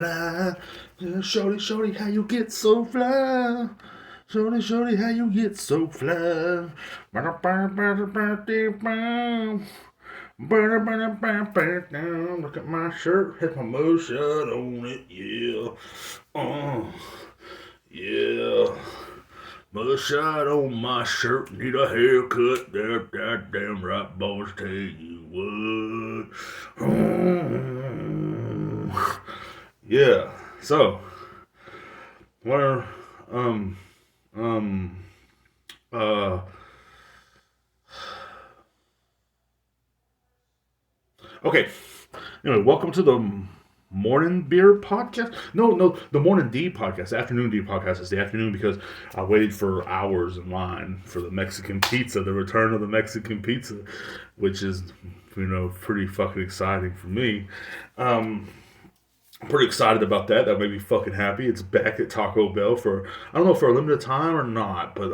fly. Shorty, shorty, how you get so fly? Shorty, shorty, how you get so fly? Look at my shirt, has my mugshot on it, yeah. Yeah. Mugshot on my shirt, need a haircut, that damn right, boys, tell you what. Yeah, so, what um, um, uh, okay. Anyway, welcome to the morning beer podcast. No, the morning D podcast. The afternoon D podcast is the afternoon because I waited for hours in line for the Mexican pizza, the return of the Mexican pizza, which is, pretty fucking exciting for me. Um, I'm pretty excited about that. That made me fucking happy. It's back at Taco Bell for, I don't know, for a limited time or not, but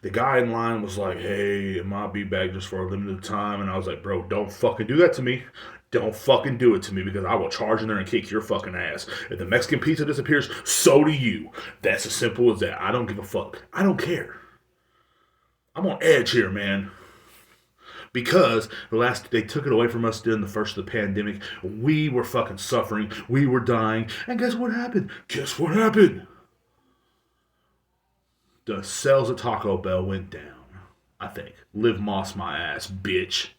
the guy in line was like, "Hey, it might be back just for a limited time," and I was like, "Bro, don't fucking do that to me. Don't fucking do it to me because I will charge in there and kick your fucking ass. If the Mexican pizza disappears, so do you. That's as simple as that. I don't give a fuck. I don't care. I'm on edge here, man." Because they took it away from us during the first of the pandemic. We were fucking suffering. We were dying. And guess what happened? Guess what happened? The sales at Taco Bell went down. I think. Live Moss my ass, bitch.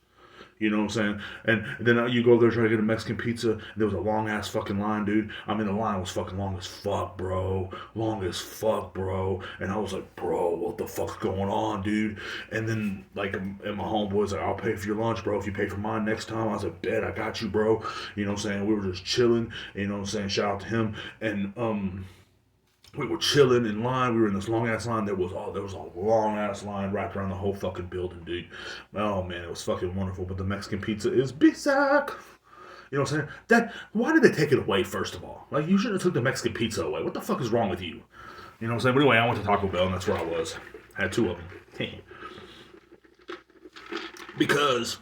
You know what I'm saying? And then you go there trying to get a Mexican pizza. And there was a long ass fucking line, dude. I mean, the line was fucking long as fuck, bro. Long as fuck, bro. And I was like, bro, what the fuck's going on, dude? And then, like, and my homeboy's like, "I'll pay for your lunch, bro. If you pay for mine next time." I was like, "Bet, I got you, bro." You know what I'm saying? We were just chilling. You know what I'm saying? Shout out to him. And, we were chilling in line. We were in this long ass line. There was a long ass line wrapped around the whole fucking building, dude. Oh man, it was fucking wonderful. But the Mexican pizza is bizarre. You know what I'm saying? Why did they take it away? First of all, like, you should have took the Mexican pizza away. What the fuck is wrong with you? You know what I'm saying? But anyway, I went to Taco Bell and that's where I was. I had two of them. because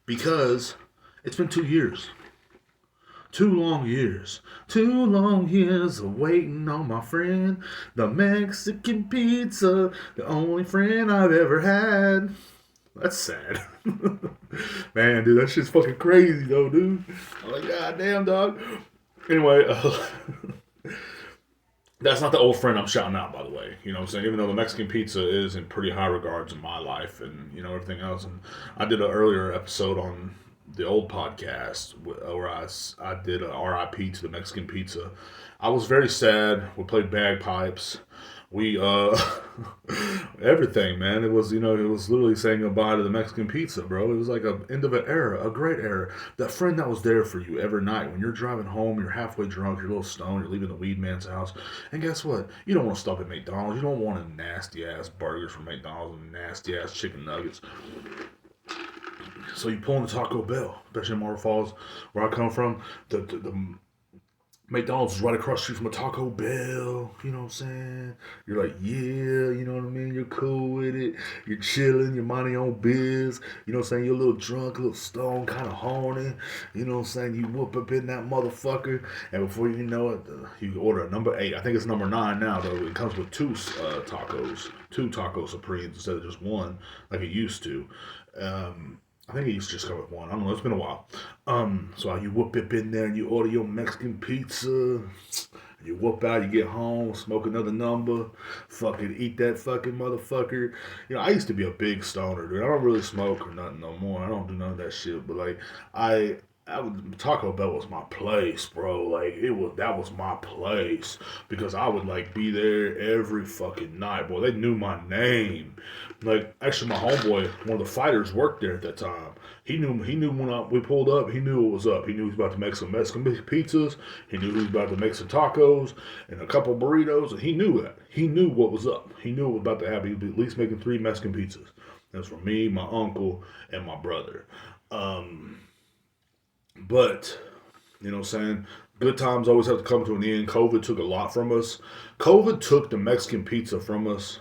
because it's been 2 years. 2 long years. 2 long years of waiting on my friend. The Mexican pizza. The only friend I've ever had. That's sad. Man, dude, that shit's fucking crazy, though, dude. I'm like, God damn, dog. Anyway, that's not the old friend I'm shouting out, by the way. You know what I'm saying? Even though the Mexican pizza is in pretty high regards in my life and, everything else. And I did an earlier episode on the old podcast where I did a RIP to the Mexican pizza. I was very sad. We played bagpipes. We everything, man. It was literally saying goodbye to the Mexican pizza, bro. It was like a end of an era, a great era. That friend that was there for you every night when you're driving home, you're halfway drunk, you're a little stoned, you're leaving the weed man's house, and guess what? You don't want to stop at McDonald's. You don't want a nasty ass burgers from McDonald's and nasty ass chicken nuggets. So you pull into Taco Bell, especially in Marble Falls, where I come from. The McDonald's is right across the street from a Taco Bell. You know what I'm saying? You're like, yeah, you know what I mean? You're cool with it. You're chilling. You're minding your own biz. You know what I'm saying? You're a little drunk, a little stoned, kind of horny. You know what I'm saying? You whoop up in that motherfucker. And before you know it, you order a number 8. I think it's number 9 now, though. It comes with tacos. 2 Taco Supremes instead of just one, like it used to. I think it used to just come with one. I don't know. It's been a while. So you whoop up in there and you order your Mexican pizza. You whoop out, you get home, smoke another number, fucking eat that fucking motherfucker. I used to be a big stoner, dude. I don't really smoke or nothing no more. I don't do none of that shit. But like, Taco Bell was my place, bro. Like, that was my place because I would like be there every fucking night, boy. They knew my name. Like, actually, my homeboy, one of the fighters, worked there at that time. He knew when we pulled up. He knew what was up. He knew he was about to make some Mexican pizzas. He knew he was about to make some tacos and a couple burritos, and he knew that. He knew what was up. He knew what was about to happen. He'd be at least making 3 Mexican pizzas. That's for me, my uncle, and my brother. But, you know what I'm saying? Good times always have to come to an end. COVID took a lot from us. COVID took the Mexican pizza from us.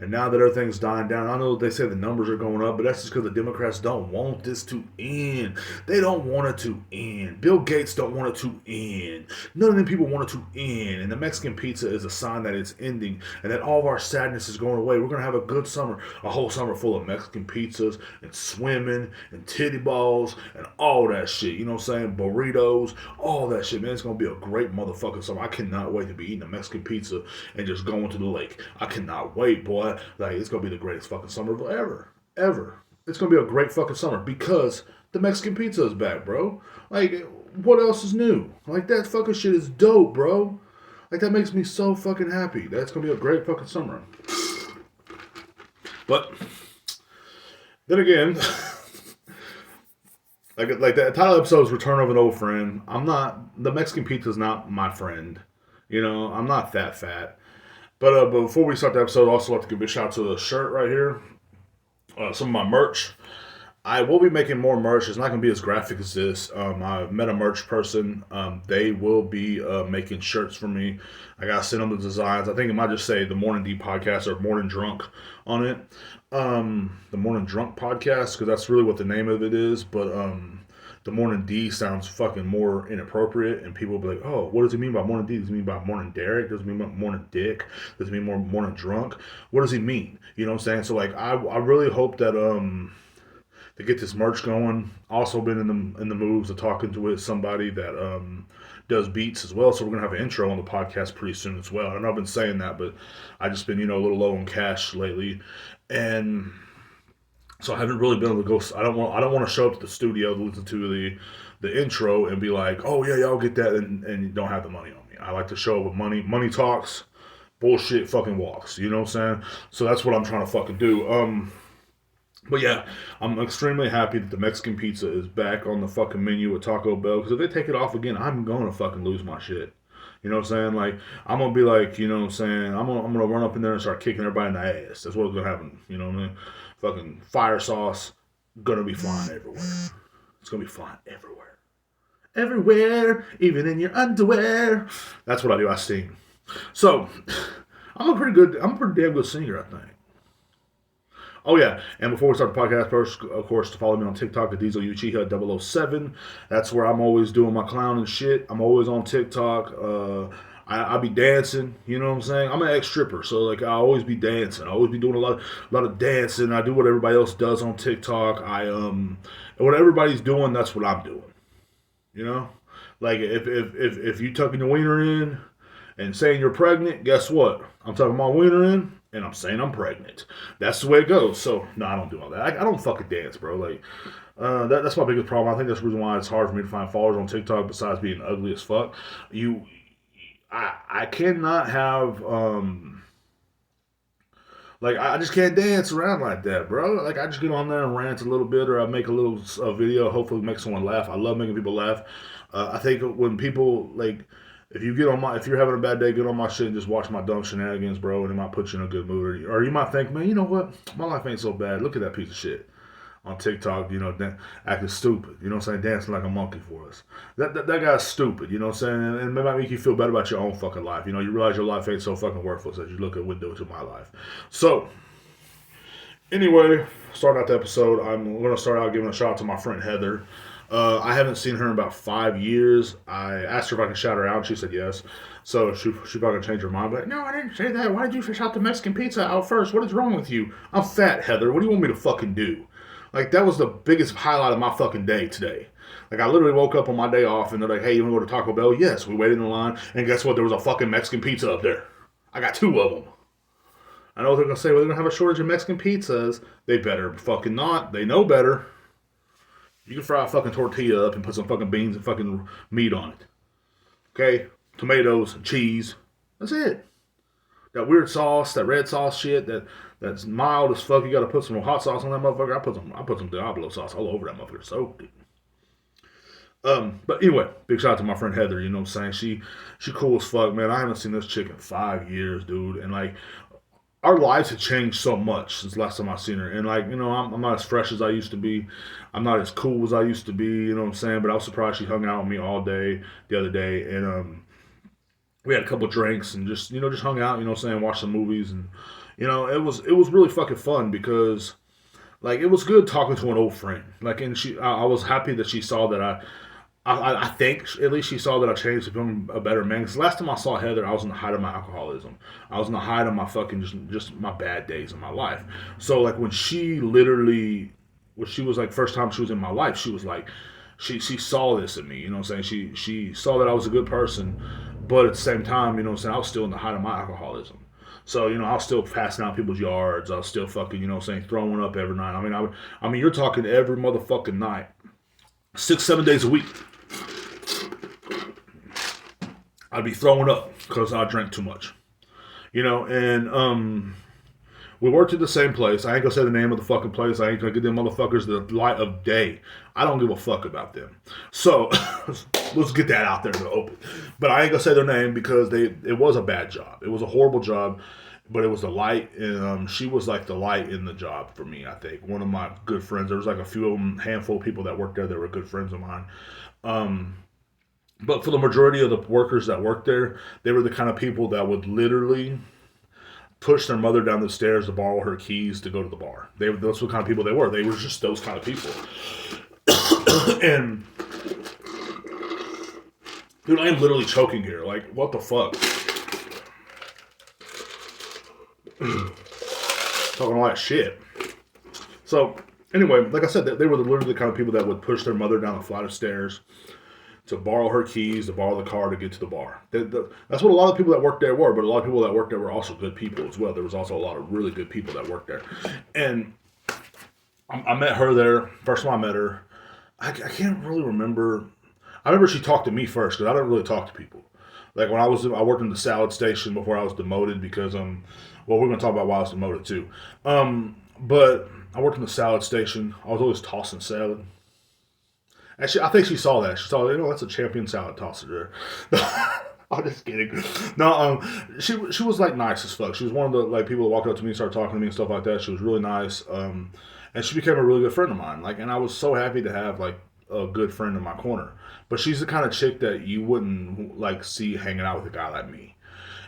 And now that everything's dying down, I know they say the numbers are going up, but that's just because the Democrats don't want this to end. They don't want it to end. Bill Gates don't want it to end. None of them people want it to end. And the Mexican pizza is a sign that it's ending and that all of our sadness is going away. We're going to have a good summer, a whole summer full of Mexican pizzas and swimming and titty balls and all that shit. You know what I'm saying? Burritos, all that shit, man. It's going to be a great motherfucking summer. I cannot wait to be eating a Mexican pizza and just going to the lake. I cannot wait, boy. Like, it's going to be the greatest fucking summer ever. Ever. It's going to be a great fucking summer because the Mexican pizza is back, bro. Like, what else is new? Like, that fucking shit is dope, bro. Like, that makes me so fucking happy. That's going to be a great fucking summer. But, then again, like that title episode is Return of an Old Friend. The Mexican pizza is not my friend. You know, I'm not that fat. But before we start the episode, I'd also like to give a shout out to the shirt right here. Some of my merch. I will be making more merch. It's not going to be as graphic as this. I met a merch person. They will be making shirts for me. I got to send them the designs. I think it might just say the Morning D Podcast or Morning Drunk on it. The Morning Drunk Podcast, because that's really what the name of it is. But the Morning D sounds fucking more inappropriate, and people will be like, oh, what does he mean by Morning D? Does he mean by Morning Derek? Does he mean by Morning Dick? Does he mean more Morning Drunk? What does he mean? You know what I'm saying? So, like, I really hope that to get this merch going. Also been in the moves of talking to somebody that does beats as well. So we're gonna have an intro on the podcast pretty soon as well. I know I've been saying that, but I just been a little low on cash lately, and so I haven't really been able to go. I don't want to show up to the studio to listen to the intro and be like, oh yeah, y'all get that, and you don't have the money on me. I like to show up with money. Money talks, bullshit fucking walks. You know what I'm saying? So that's what I'm trying to fucking do. But yeah, I'm extremely happy that the Mexican pizza is back on the fucking menu at Taco Bell. Because if they take it off again, I'm going to fucking lose my shit. You know what I'm saying? Like, I'm going to be like, you know what I'm saying? I'm gonna run up in there and start kicking everybody in the ass. That's what's going to happen. You know what I mean? Fucking fire sauce, gonna be flying everywhere. It's going to be flying everywhere. Everywhere, even in your underwear. That's what I do. I sing. So, I'm a pretty damn good singer, I think. Oh yeah, and before we start the podcast, first, of course, to follow me on TikTok, the Diesel Uchiha 007. That's where I'm always doing my clown and shit. I'm always on TikTok. I be dancing. You know what I'm saying? I'm an ex-stripper, so like I always be dancing. I always be doing a lot of dancing. I do what everybody else does on TikTok. What everybody's doing, that's what I'm doing. You know, like if you tucking your wiener in and saying you're pregnant, guess what? I'm tucking my wiener in. And I'm saying I'm pregnant. That's the way it goes. So, no, I don't do all that. I don't fucking dance, bro. Like, that's my biggest problem. I think that's the reason why it's hard for me to find followers on TikTok besides being ugly as fuck. I cannot have, like, I just can't dance around like that, bro. Like, I just get on there and rant a little bit, or I make a little video, hopefully make someone laugh. I love making people laugh. I think when people, like, if you're having a bad day, get on my shit and just watch my dumb shenanigans, bro, and it might put you in a good mood. Or you might think, man, you know what? My life ain't so bad. Look at that piece of shit on TikTok, acting stupid. You know what I'm saying? Dancing like a monkey for us. That guy's stupid. You know what I'm saying? And it might make you feel better about your own fucking life. You know, you realize your life ain't so fucking worthless as you look at window to my life. So, anyway, starting out the episode, I'm going to start out giving a shout out to my friend Heather. I haven't seen her in about 5 years. I asked her if I could shout her out, and she said yes. So she probably gonna change her mind. But no, I didn't say that. Why did you shout the Mexican pizza out first? What is wrong with you? I'm fat, Heather. What do you want me to fucking do? Like, that was the biggest highlight of my fucking day today. Like, I literally woke up on my day off, and they're like, hey, you want to go to Taco Bell? Yes. We waited in line, and guess what? There was a fucking Mexican pizza up there. I got 2 of them. I know they're gonna say, well, they're gonna have a shortage of Mexican pizzas. They better fucking not. They know better. You can fry a fucking tortilla up and put some fucking beans and fucking meat on it. Okay? Tomatoes and cheese. That's it. That weird sauce, that red sauce shit, that's mild as fuck. You gotta put some hot sauce on that motherfucker. I put some Diablo sauce all over that motherfucker. So good. But anyway, big shout out to my friend Heather, you know what I'm saying? She cool as fuck, man. I haven't seen this chick in 5 years, dude. And like, our lives have changed so much since last time I seen her. And like, I'm not as fresh as I used to be. I'm not as cool as I used to be, you know what I'm saying? But I was surprised she hung out with me all day the other day. And we had a couple drinks and just hung out, you know what I'm saying, watched some movies and It was really fucking fun because like it was good talking to an old friend. Like, and I was happy that she saw that I think at least she saw that I changed to become a better man. Because last time I saw Heather, I was in the height of my alcoholism. I was in the height of my fucking just my bad days in my life. So like when she was like first time she was in my life, she was like, she saw this in me. You know what I'm saying? She saw that I was a good person, but at the same time, you know what I'm saying, I was still in the height of my alcoholism. So, I was still passing out people's yards. I was still fucking, throwing up every night. I mean, you're talking every motherfucking night, 6, 7 days a week. I'd be throwing up because I drank too much. And we worked at the same place. I ain't gonna say the name of the fucking place. I ain't gonna give them motherfuckers the light of day. I don't give a fuck about them. So let's get that out there in the open. But I ain't gonna say their name because it was a bad job. It was a horrible job, but it was the light, and she was like the light in the job for me. I think one of my good friends. There was like a few of them, handful of people that worked there that were good friends of mine. But for the majority of the workers that worked there, they were the kind of people that would literally push their mother down the stairs to borrow her keys to go to the bar. That's what kind of people they were. They were just those kind of people. And dude, I am literally choking here. Like, what the fuck? Talking all that shit. So anyway, like I said, they were literally the kind of people that would push their mother down a flight of stairs to borrow her keys, to borrow the car to get to the bar. That's what a lot of people that worked there were, but a lot of people that worked there were also good people as well. There was also a lot of really good people that worked there. And I met her there. First time I met her, I can't really remember. I remember she talked to me first because I don't really talk to people. Like when I worked in the salad station before I was demoted because well, we're gonna talk about why I was demoted too. But I worked in the salad station. I was always tossing salad. Actually, I think she saw that. She saw, that's a champion salad tosser there. I'm just kidding. No, she was like nice as fuck. She was one of the like people that walked up to me and started talking to me and stuff like that. She was really nice. And she became a really good friend of mine. Like, and I was so happy to have like a good friend in my corner. But she's the kind of chick that you wouldn't like see hanging out with a guy like me.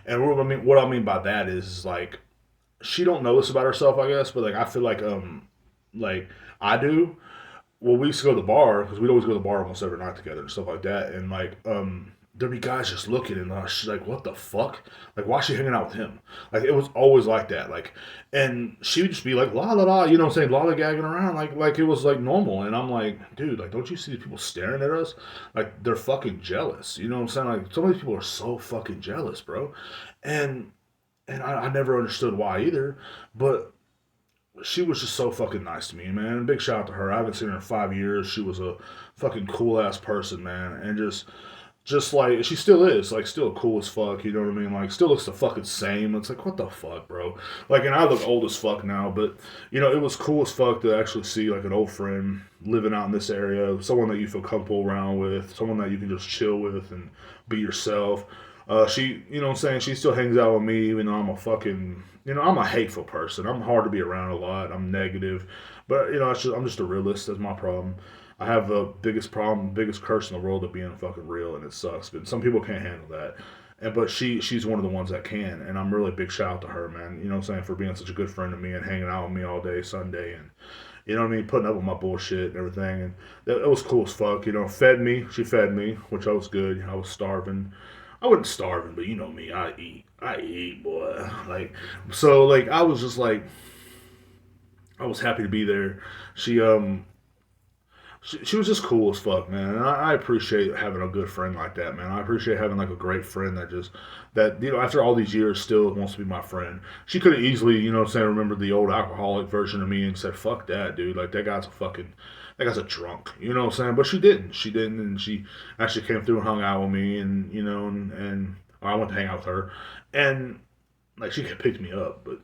And what I mean by that is like she don't know this about herself, I guess. But like I feel like I do. Well, we used to go to the bar because we'd always go to the bar almost every night together and stuff like that. And like, there'd be guys just looking and she's like, "What the fuck? Like, why is she hanging out with him?" Like, it was always like that. Like, and she would just be like, "La la la," you know what I'm saying, lollygagging around like it was like normal. And I'm like, dude, like, don't you see people staring at us? Like, they're fucking jealous. You know what I'm saying? Like, some of these people are so fucking jealous, bro. And I never understood why either, but she was just so fucking nice to me, man. Big shout out to her. I haven't seen her in 5 years. She was a fucking cool ass person, man, and just like she still is, like still cool as fuck. You know what I mean? Like still looks the fucking same. It's like what the fuck, bro. Like, and I look old as fuck now, but it was cool as fuck to actually see like an old friend living out in this area, someone that you feel comfortable around with, someone that you can just chill with and be yourself. She, you know what I'm saying? She still hangs out with me, even though I'm a fucking, I'm a hateful person. I'm hard to be around a lot. I'm negative. But, I'm just a realist. That's my problem. I have the biggest problem, biggest curse in the world of being fucking real, and it sucks. But some people can't handle that. But she's one of the ones that can. And I'm really a big shout out to her, man. You know what I'm saying? For being such a good friend to me and hanging out with me all day Sunday. And, you know what I mean? Putting up with my bullshit and everything. And it was cool as fuck. Fed me. She fed me, which I was good. I was starving. I wasn't starving, but you know me, I eat, boy. Like, so, like, I was just like, I was happy to be there. She, she was just cool as fuck, man. And I appreciate having a good friend like that, man. I appreciate having like a great friend that after all these years still wants to be my friend. She could have easily, remembered the old alcoholic version of me and said, fuck that, dude. Like, that guy's a drunk, you know what I'm saying? But she didn't. She didn't, and she actually came through and hung out with me, and and I went to hang out with her, and like she picked me up, but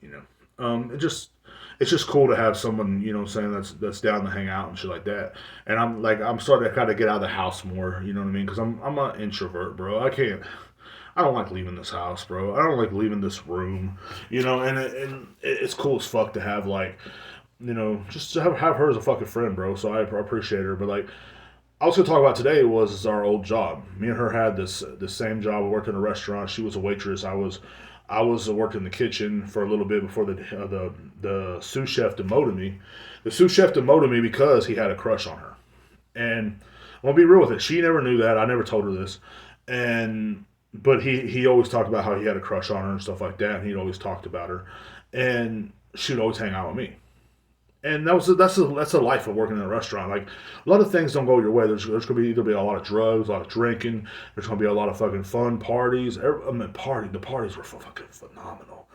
it's just cool to have someone, what I'm saying, that's down to hang out and shit like that. And I'm starting to kind of get out of the house more, you know what I mean? Because I'm an introvert, bro. I don't like leaving this house, bro. I don't like leaving this room, and it's cool as fuck to have like. Just to have her as a fucking friend, bro. So I appreciate her. But like, I was gonna talk about today was our old job. Me and her had this same job. We worked in a restaurant. She was a waitress. I was I was working in the kitchen for a little bit before the sous chef demoted me. The sous chef demoted me because he had a crush on her, and I'm gonna be real with it. She never knew that. I never told her this, and but he always talked about how he had a crush on her and stuff like that. And he'd always talked about her, and she'd always hang out with me. And that's a life of working in a restaurant. Like a lot of things don't go your way. There's gonna be either be a lot of drugs, a lot of drinking. There's gonna be a lot of fucking fun parties. The parties were fucking phenomenal.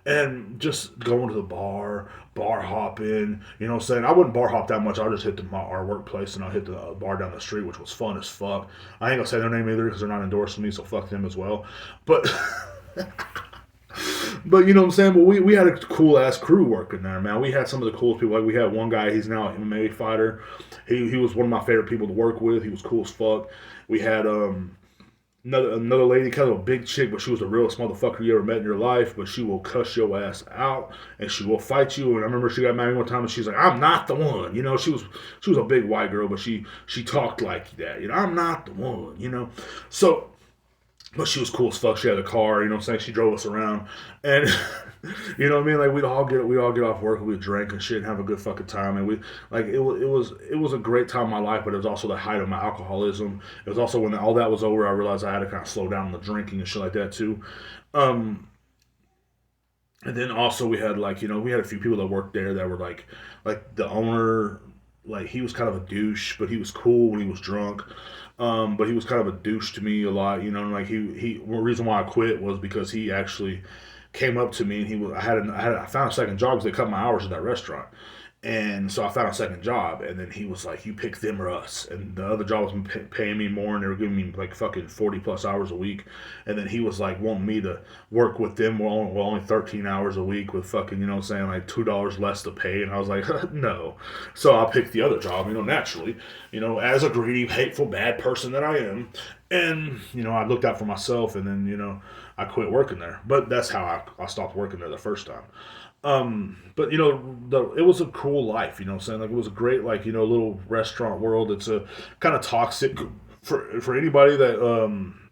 And just going to the bar hopping. You know what I'm saying? I wouldn't bar hop that much. I'll just hit our workplace and I'll hit the bar down the street, which was fun as fuck. I ain't gonna say their name either because they're not endorsing me, so fuck them as well. But But you know what I'm saying? But we had a cool ass crew working there, man. We had some of the coolest people. Like we had one guy, he's now an MMA fighter. He was one of my favorite people to work with. He was cool as fuck. We had another lady, kind of a big chick, but she was the realest motherfucker you ever met in your life. But she will cuss your ass out and she will fight you. And I remember she got mad at me one time and she's like, "I'm not the one." You know, she was a big white girl, but she talked like that. You know, "I'm not the one." You know, so. But she was cool as fuck. She had a car, you know what I'm saying? She drove us around. And you know what I mean? Like we'd all get off work and we'd drink and shit and have a good fucking time. And we like it was a great time in my life, but it was also the height of my alcoholism. It was also when all that was over, I realized I had to kind of slow down on the drinking and shit like that too. And then also we had like, you know, we had a few people that worked there that were like the owner, like he was kind of a douche, but he was cool when he was drunk. But he was kind of a douche to me a lot, you know. And like the reason why I quit was because he actually came up to me and I found a second job because they cut my hours at that restaurant, and so I found a second job, and then he was like, "You pick them or us," and the other job was paying me more, and they were giving me like fucking 40 plus hours a week, and then he was like wanting me to work with them only 13 hours a week with fucking, you know what I'm saying, like $2 less to pay, and I was like, no. So I picked the other job, you know, naturally, you know, as a greedy, hateful, bad person that I am, and you know, I looked out for myself, and then, you know, I quit working there. But that's how I stopped working there the first time. But you know, it was a cool life, you know what I'm saying? Like it was a great, like, you know, little restaurant world. It's a kind of toxic for anybody that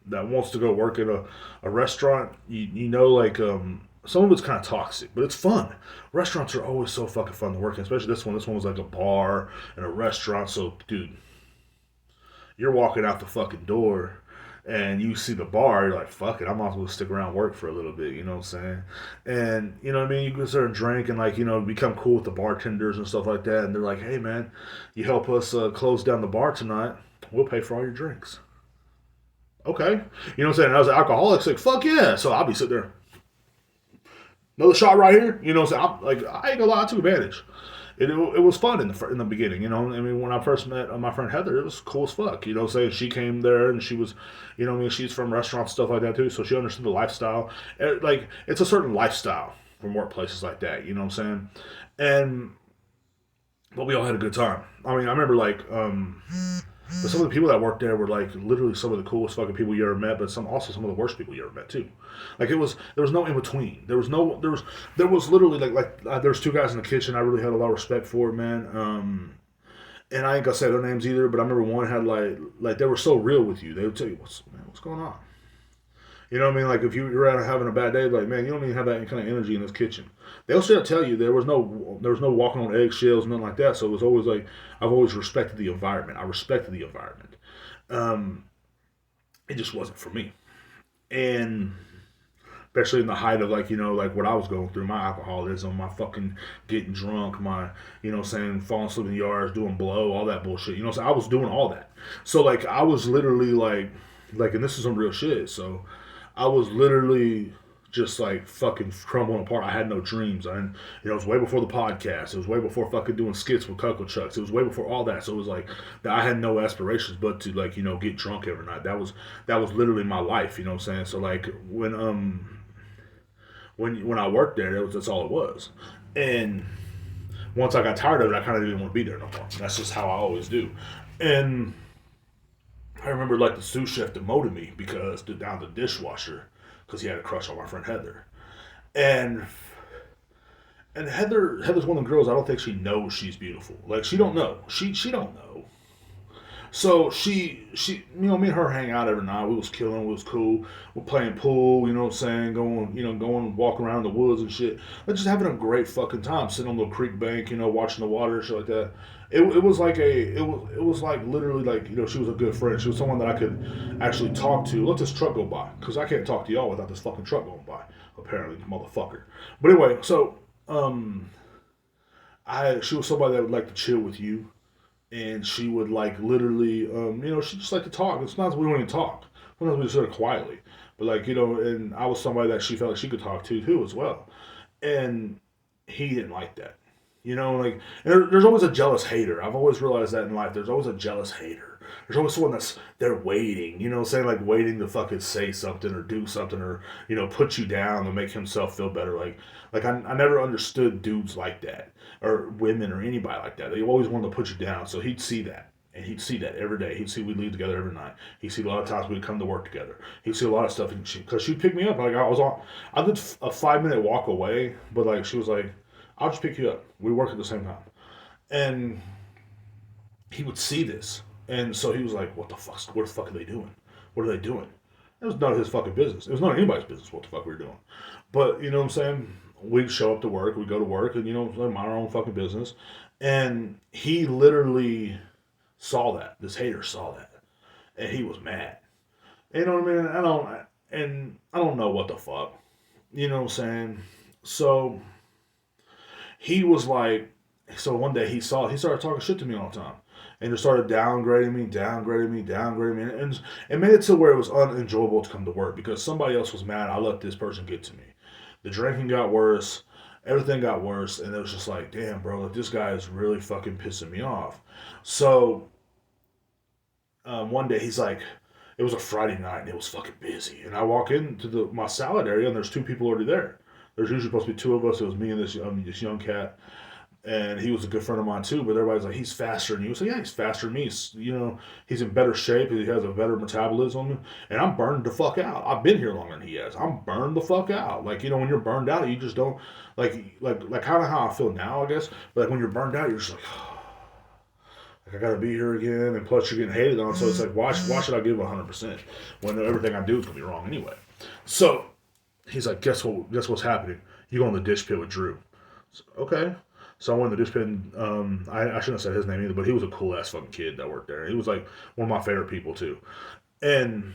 wants to go work at a restaurant. You know, like some of it's kind of toxic, but it's fun. Restaurants are always so fucking fun to work in, especially this one. This one was like a bar and a restaurant. So, dude, you're walking out the fucking door and you see the bar, you're like, fuck it, I might as well stick around and work for a little bit, you know what I'm saying? And, you know what I mean? You go there and drink and, like, you know, become cool with the bartenders and stuff like that. And they're like, "Hey, man, you help us close down the bar tonight, we'll pay for all your drinks." Okay. You know what I'm saying? And I was an alcoholic, like, fuck yeah. So I'll be sitting there, "Another shot right here." You know what I'm saying? I ain't gonna lie, I took advantage. It was fun in the beginning, you know. I mean, when I first met my friend Heather, it was cool as fuck. You know, saying she came there and she was, you know, I mean, she's from restaurants stuff like that too, so she understood the lifestyle. Like it's a certain lifestyle from workplaces like that. You know what I'm saying? And but we all had a good time. I mean, I remember like but some of the people that worked there were like literally some of the coolest fucking people you ever met, but some of the worst people you ever met too. Like there was no in between. There was literally there was two guys in the kitchen I really had a lot of respect for, man. And I ain't gonna say their names either, but I remember one had like they were so real with you. They would tell you what's going on. You know what I mean? Like if you're out having a bad day, like, man, you don't even have that kind of energy in this kitchen. They'll straight up tell you there was no walking on eggshells, nothing like that. So it was always like I've always respected the environment. I respected the environment. It just wasn't for me, and especially in the height of like, you know, like what I was going through, my alcoholism, my fucking getting drunk, my, you know, saying falling asleep in the yards, doing blow, all that bullshit. You know, so I was doing all that. So like I was literally like, and this is some real shit. So I was literally just like fucking crumbling apart. I had no dreams. And you know, it was way before the podcast. It was way before fucking doing skits with Coco Chucks. It was way before all that. So it was like that I had no aspirations but to, like, you know, get drunk every night. That was literally my life, you know what I'm saying? So like when I worked there, that's all it was. And once I got tired of it, I kind of didn't want to be there no more. That's just how I always do. And I remember like the sous chef demoted me because down the dishwasher because he had a crush on my friend Heather. And Heather's one of the girls I don't think she knows she's beautiful. Like she don't know. She don't know. So me and her hang out every night. We was killing, we was cool. We're playing pool, you know what I'm saying? Going walk around the woods and shit. Like just having a great fucking time, sitting on the creek bank, watching the water and shit like that. It was like it was like literally like she was a good friend. She was someone that I could actually talk to. Let this truck go by, because I can't talk to y'all without this fucking truck going by. Apparently, motherfucker. But anyway, so I she was somebody that would like to chill with you, and she would like literally, she just like to talk. It's not that we don't even talk. Sometimes we just sit quietly, but and I was somebody that she felt like she could talk to too as well, and he didn't like that. There's always a jealous hater. I've always realized that in life. There's always a jealous hater. There's always someone that's they're waiting, saying like waiting to fucking say something or do something or put you down to make himself feel better. I never understood dudes like that or women or anybody like that. They always wanted to put you down. So he'd see that. And he'd see that every day. He'd see we'd leave together every night. He'd see a lot of times we'd come to work together. He'd see a lot of stuff. Because she'd pick me up. Like I did a 5 minute walk away, but like she was like, I'll just pick you up. We work at the same time. And he would see this. And so he was like, what the fuck are they doing? What are they doing? It was none of his fucking business. It was none of anybody's business what the fuck we were doing. But, you know what I'm saying? We'd show up to work, we'd go to work, and, mind our own fucking business. And he literally saw that. This hater saw that. And he was mad. You know what I mean? I don't know what the fuck. You know what I'm saying? So he was like, so one day he started talking shit to me all the time. And just started downgrading me. And it made it to where it was unenjoyable to come to work because somebody else was mad. I let this person get to me. The drinking got worse. Everything got worse. And it was just like, damn, bro, like, this guy is really fucking pissing me off. So one day he's like, it was a Friday night and it was fucking busy. And I walk into my salad area and there's two people already there. There's usually supposed to be two of us. It was me and this young cat, and he was a good friend of mine too. But everybody's like, he's faster than you. So yeah, he's faster than me. He's in better shape. He has a better metabolism, and I'm burned the fuck out. I've been here longer than he has. I'm burned the fuck out. Like when you're burned out, you just don't like kind of how I feel now, I guess. But like when you're burned out, you're just like. Like I gotta be here again, and plus you're getting hated on. So it's like, why should I give 100% when everything I do is gonna be wrong anyway? So he's like, guess what? Guess what's happening? You go in the dish pit with Drew. So, okay. So I went in the dish pit. And, I shouldn't have said his name either, but he was a cool ass fucking kid that worked there. He was like one of my favorite people too. And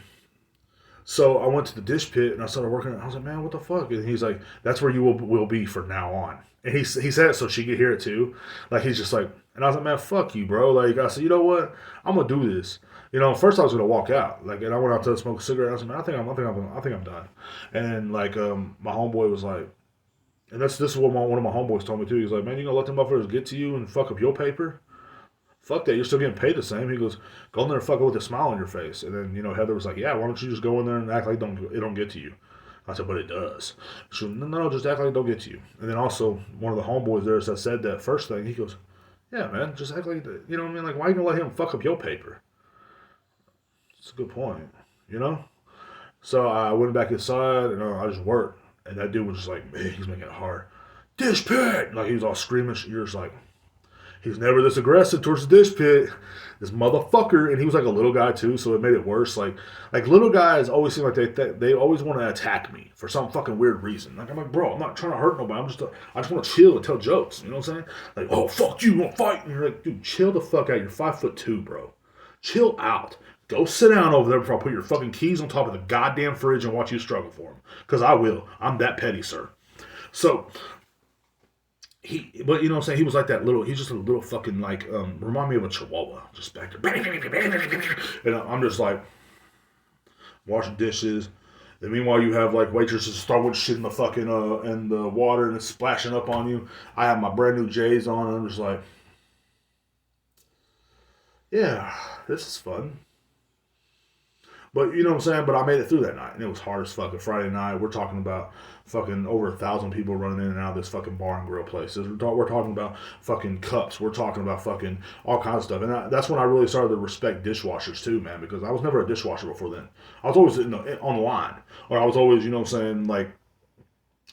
so I went to the dish pit and I started working. I was like, man, what the fuck? And he's like, that's where you will be from now on. And he said it so she could hear it too. Like he's just like, and I was like, man, fuck you, bro. Like I said, you know what? I'm gonna do this. First I was gonna walk out. Like, and I went out to smoke a cigarette. I was like, man, I think I'm done. And like, my homeboy was like, and this is what one of my homeboys told me too. He's like, man, you gonna let them motherfuckers get to you and fuck up your paper? Fuck that. You're still getting paid the same. He goes, go in there and fuck it with a smile on your face. And then, Heather was like, yeah, why don't you just go in there and act like it don't get to you? I said, but it does. She said, no, just act like it don't get to you. And then also, one of the homeboys there that said that first thing, he goes, yeah, man, just act like, you know what I mean? Like, why are you going to let him fuck up your paper? It's a good point, So I went back inside and I just worked. And that dude was just like, man, he's making it hard. Dish pit! Like, he was all screaming. You're just like, he's never this aggressive towards the dish pit. This motherfucker, and he was like a little guy too, so it made it worse. Like little guys always seem like they always want to attack me for some fucking weird reason. Like I'm like, bro, I'm not trying to hurt nobody. I just want to chill and tell jokes. You know what I'm saying? Like, oh fuck you, want to fight? And you're like, dude, chill the fuck out. You're 5'2", bro. Chill out. Go sit down over there before I put your fucking keys on top of the goddamn fridge and watch you struggle for them. Because I will. I'm that petty, sir. So but you know what I'm saying? He was like that little. He's just a little fucking like remind me of a chihuahua, just back there. And I'm just like washing dishes. And meanwhile, you have like waitresses throwing shit in the fucking in the water and it's splashing up on you. I have my brand new J's on, and I'm just like, yeah, this is fun. But you know what I'm saying? But I made it through that night, and it was hard as fuck. A Friday night, we're talking about fucking over 1,000 people running in and out of this fucking bar and grill place. We're talking about fucking cups. We're talking about fucking all kinds of stuff. And that's when I really started to respect dishwashers too, man, because I was never a dishwasher before then. I was always on the line, or I was always, you know what I'm saying, like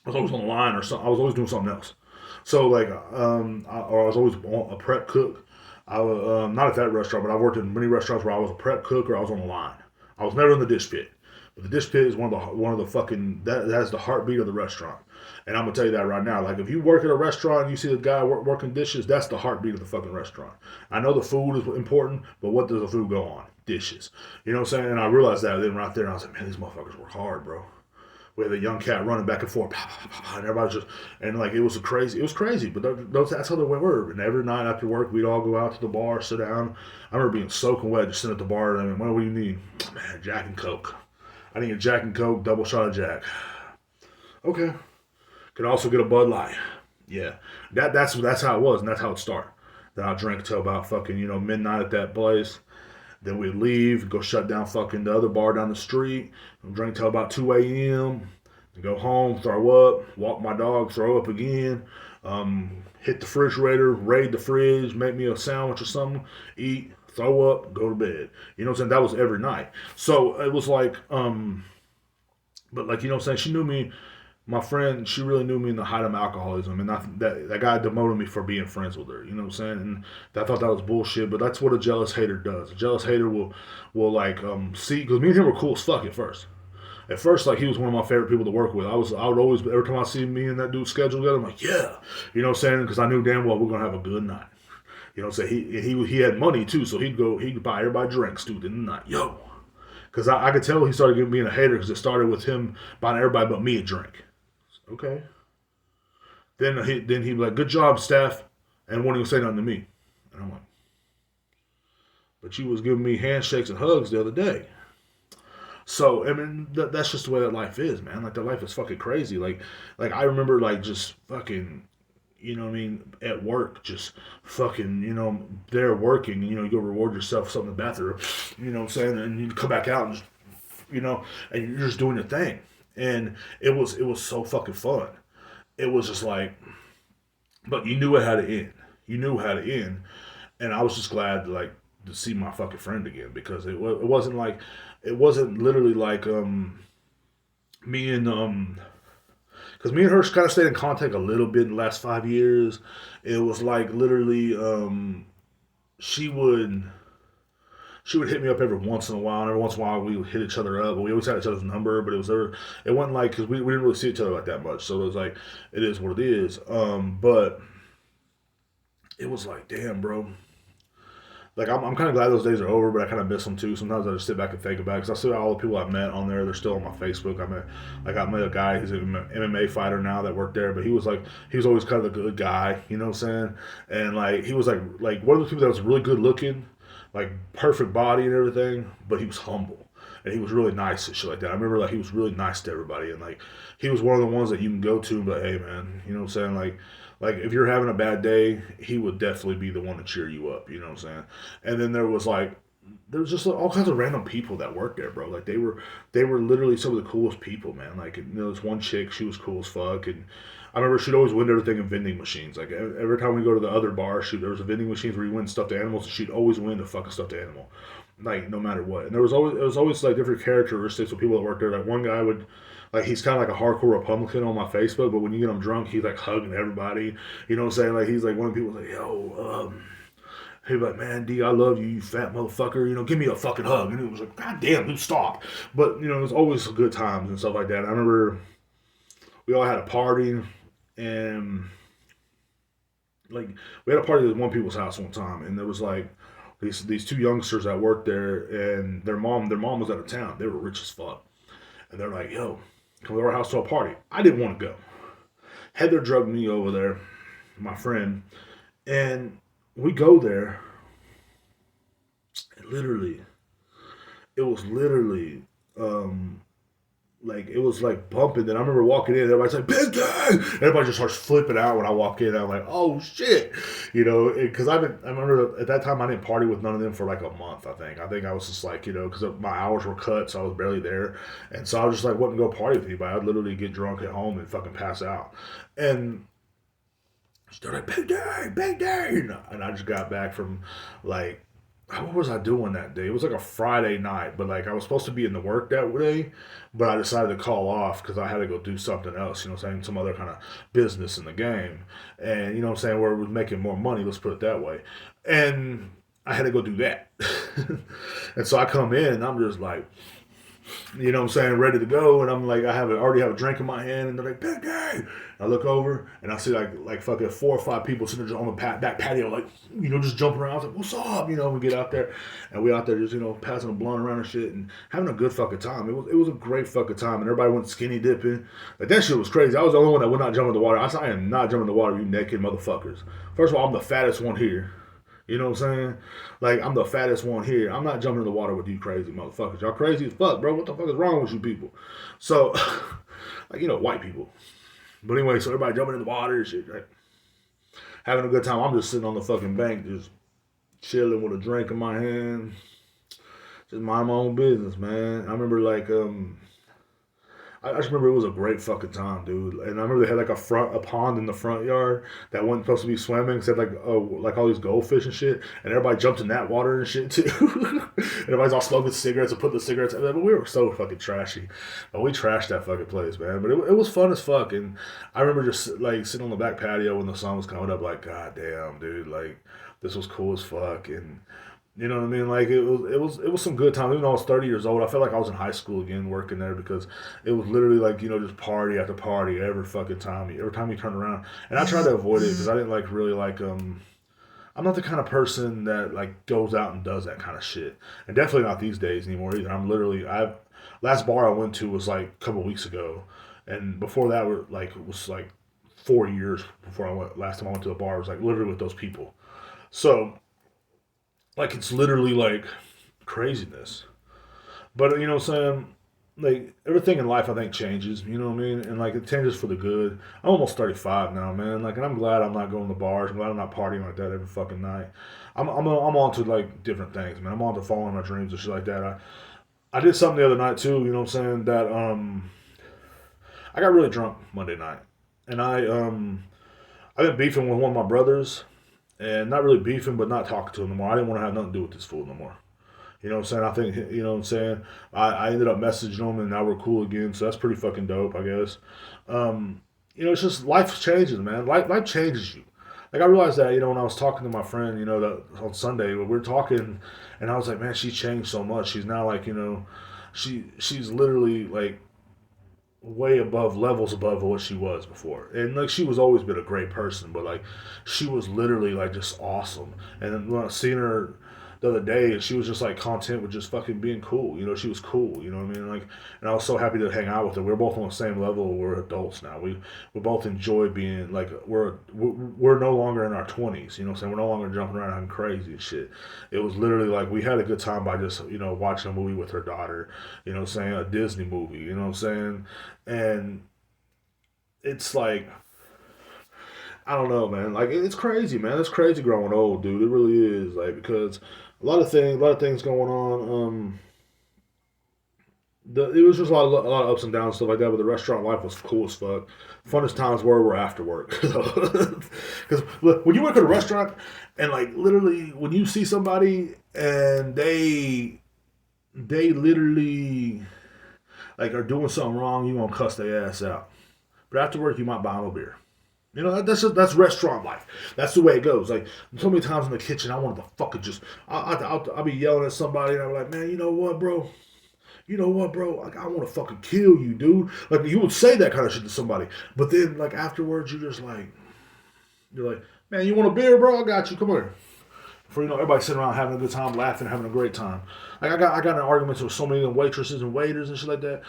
I was always on the line, or something. I was always doing something else. So like, or I was always a prep cook. I was not at that restaurant, but I worked in many restaurants where I was a prep cook or I was on the line. I was never in the dish pit, but the dish pit is one of the fucking that's the heartbeat of the restaurant. And I'm gonna tell you that right now. Like if you work at a restaurant and you see a guy working dishes, that's the heartbeat of the fucking restaurant. I know the food is important, but what does the food go on? Dishes. You know what I'm saying? And I realized that then right there, and I was like, man, these motherfuckers work hard, bro. We had a young cat running back and forth, and everybody just, and like it was crazy. But that's how they were. And every night after work, we'd all go out to the bar, sit down. I remember being soaking wet, just sitting at the bar. And I mean, what do you need? Man, Jack and Coke. I need a Jack and Coke, double shot of Jack. Okay. Could also get a Bud Light. Yeah, that's how it was, and that's how it started. Then I drank till about fucking midnight at that place. Then we'd leave, go shut down fucking the other bar down the street, drink till about 2 a.m., go home, throw up, walk my dog, throw up again, hit the refrigerator, raid the fridge, make me a sandwich or something, eat, throw up, go to bed. You know what I'm saying? That was every night. So it was like, but like, you know what I'm saying? She knew me. My friend, she really knew me in the height of my alcoholism, and that guy demoted me for being friends with her. You know what I'm saying? And I thought that was bullshit, but that's what a jealous hater does. A jealous hater will like see, because me and him were cool as fuck at first. At first, like he was one of my favorite people to work with. I would always, every time I see me and that dude scheduled together, I'm like, yeah, you know what I'm saying? Because I knew damn well we're gonna have a good night. You know what I'm saying? He had money too, so he'd buy everybody drinks, dude, in the night, yo. Because I could tell he started being a hater because it started with him buying everybody but me a drink. Okay. Then he'd be like, "Good job, staff," and won't even say nothing to me. And I'm like, "But you was giving me handshakes and hugs the other day." So I mean, that's just the way that life is, man. Like that life is fucking crazy. Like I remember like just fucking, you know what I mean, at work, just fucking, there working, and you go reward yourself something in the bathroom, you know what I'm saying, and you come back out and just, and you're just doing your thing, and it was so fucking fun. It was just like, but you knew it had to end. You knew how to end, and I was just glad to see my fucking friend again because it wasn't like it wasn't literally like me and because me and her kind of stayed in contact a little bit in the last 5 years. It was like literally she would she would hit me up every once in a while, and every once in a while we would hit each other up. But we always had each other's number, but it wasn't like because we didn't really see each other like that much. So it was like it is what it is. But it was like, damn, bro. Like I'm kind of glad those days are over, but I kind of miss them too. Sometimes I just sit back and think about it because I see all the people I've met on there. They're still on my Facebook. I met a guy who's an MMA fighter now that worked there, but he was always kind of a good guy, you know what I'm saying? And like he was like one of those people that was really good looking, like perfect body and everything, but he was humble and he was really nice and shit like that. I remember like he was really nice to everybody, and like he was one of the ones that you can go to and be like, hey man, you know what I'm saying? Like if you're having a bad day, he would definitely be the one to cheer you up. You know what I'm saying? And then there was just like, all kinds of random people that worked there, bro. Like they were literally some of the coolest people, man. Like this one chick, she was cool as fuck, and I remember she'd always win everything in vending machines. Like every time we go to the other bar, there was a vending machines where you win stuffed animals, and she'd always win the fucking stuffed animal, like no matter what. And it was always like different characteristics of people that worked there. Like one guy would. Like he's kind of like a hardcore Republican on my Facebook, but when you get him drunk, he's like hugging everybody. You know what I'm saying? Like he's like one of the people like, yo, he'd be like, man, D, I love you, you fat motherfucker. Give me a fucking hug. And it was like, God damn, dude, stop. But it was always good times and stuff like that. I remember we all had a party, and like we had a party at one people's house one time, and there was like these two youngsters that worked there, and their mom was out of town. They were rich as fuck, and they're like, yo, come to our house to a party. I didn't want to go. Heather drugged me over there, my friend, and we go there. And it was literally, like it was like bumping. Then I remember walking in, everybody's like, "Big Gang!" Everybody just starts flipping out when I walk in. I'm like, "Oh shit," because I remember at that time I didn't party with none of them for like a month. I think I was just like, because my hours were cut, so I was barely there, and so I was just like, wouldn't go party with anybody. I'd literally get drunk at home and fucking pass out, and they're like, "Big Gang, Big Gang," and I just got back from like what was I doing that day? It was like a Friday night, but like I was supposed to be in the work that day, but I decided to call off because I had to go do something else, you know what I'm saying? Some other kind of business in the game. And you know what I'm saying, where it was making more money, let's put it that way. And I had to go do that. And so I come in and I'm just like, you know what I'm saying, ready to go, and I'm like, already have a drink in my hand, and they're like, Big Day. I look over and I see like fucking 4 or 5 people sitting just on the back patio, like, you know, just jumping around. I was like, what's up? You know, we get out there and we out there just, you know, passing a blunt around and shit and having a good fucking time. It was a great fucking time, and everybody went skinny dipping. Like that shit was crazy. I was the only one that would not jump in the water. I said, I am not jumping in the water, you naked motherfuckers. First of all, I'm the fattest one here. You know what I'm saying? Like, I'm the fattest one here. I'm not jumping in the water with you crazy motherfuckers. Y'all crazy as fuck, bro. What the fuck is wrong with you people? So, like, you know, white people. But anyway, so everybody jumping in the water and shit, right? Having a good time. I'm just sitting on the fucking bank, just chilling with a drink in my hand. Just mind my own business, man. I remember, like, I just remember it was a great fucking time, dude. And I remember they had like a pond in the front yard that wasn't supposed to be swimming. Except like all these goldfish and shit, and everybody jumped in that water and shit too. Everybody's all smoking cigarettes and putting the cigarettes. But we were so fucking trashy, but we trashed that fucking place, man. But it was fun as fuck, and I remember just like sitting on the back patio when the sun was coming up, like, god damn, dude, like this was cool as fuck, and you know what I mean? Like it was some good time. Even though I was 30 years old, I felt like I was in high school again working there because it was literally like, you know, just party after party every fucking time. Every time you turn around. And I tried to avoid it because I didn't like really like I'm not the kind of person that like goes out and does that kind of shit. And definitely not these days anymore either. I'm literally I last bar I went to was like a couple weeks ago. And before that was like 4 years before I went last time I went to a bar. It was like literally with those people. So like it's literally like craziness. But you know what I'm saying? Like everything in life I think changes, you know what I mean? And like it changes for the good. I'm almost 35 now, man. Like and I'm glad I'm not going to bars. I'm glad I'm not partying like that every fucking night. I'm on to like different things, man. I'm on to following my dreams and shit like that. I did something the other night too, you know what I'm saying, that I got really drunk Monday night. And I've been beefing with one of my brothers and not really beefing, but not talking to him no more. I didn't want to have nothing to do with this fool no more. You know what I'm saying? I think, you know what I'm saying? I ended up messaging him and now we're cool again. So that's pretty fucking dope, I guess. You know, it's just life changes, man. Life changes you. Like I realized that, you know, when I was talking to my friend, you know, that on Sunday, we were talking and I was like, man, she changed so much. She's now like, you know, she's literally like way above levels above what she was before. And like she was always been a great person, but like she was literally like just awesome. And then when I seen her the other day, she was just like content with just fucking being cool. You know, she was cool. You know what I mean? Like, and I was so happy to hang out with her. We're both on the same level. We're adults now. We both enjoy being like we're no longer in our 20s. You know what I'm saying? We're no longer jumping around having crazy and shit. It was literally like we had a good time by just you know watching a movie with her daughter. You know what I'm saying? A Disney movie. You know what I'm saying? And it's like I don't know, man. Like it's crazy, man. It's crazy growing old, dude. It really is. Like because a lot of things going on. It was just a lot of ups and downs stuff like that. But the restaurant life was cool as fuck. Funnest times were after work. Because when you work at a restaurant and like literally when you see somebody and they literally like are doing something wrong, you gonna cuss their ass out. But after work, you might buy them a beer. You know, that's restaurant life. That's the way it goes. Like, so many times in the kitchen, I wanted to fucking just, I'll be yelling at somebody, and I'm like, man, you know what, bro? You know what, bro? Like, I want to fucking kill you, dude. Like, you would say that kind of shit to somebody. But then, like, afterwards, you're like, man, you want a beer, bro? I got you. Come here. For you know, everybody sitting around having a good time, laughing, having a great time. Like I got in arguments with so many waitresses and waiters and shit like that.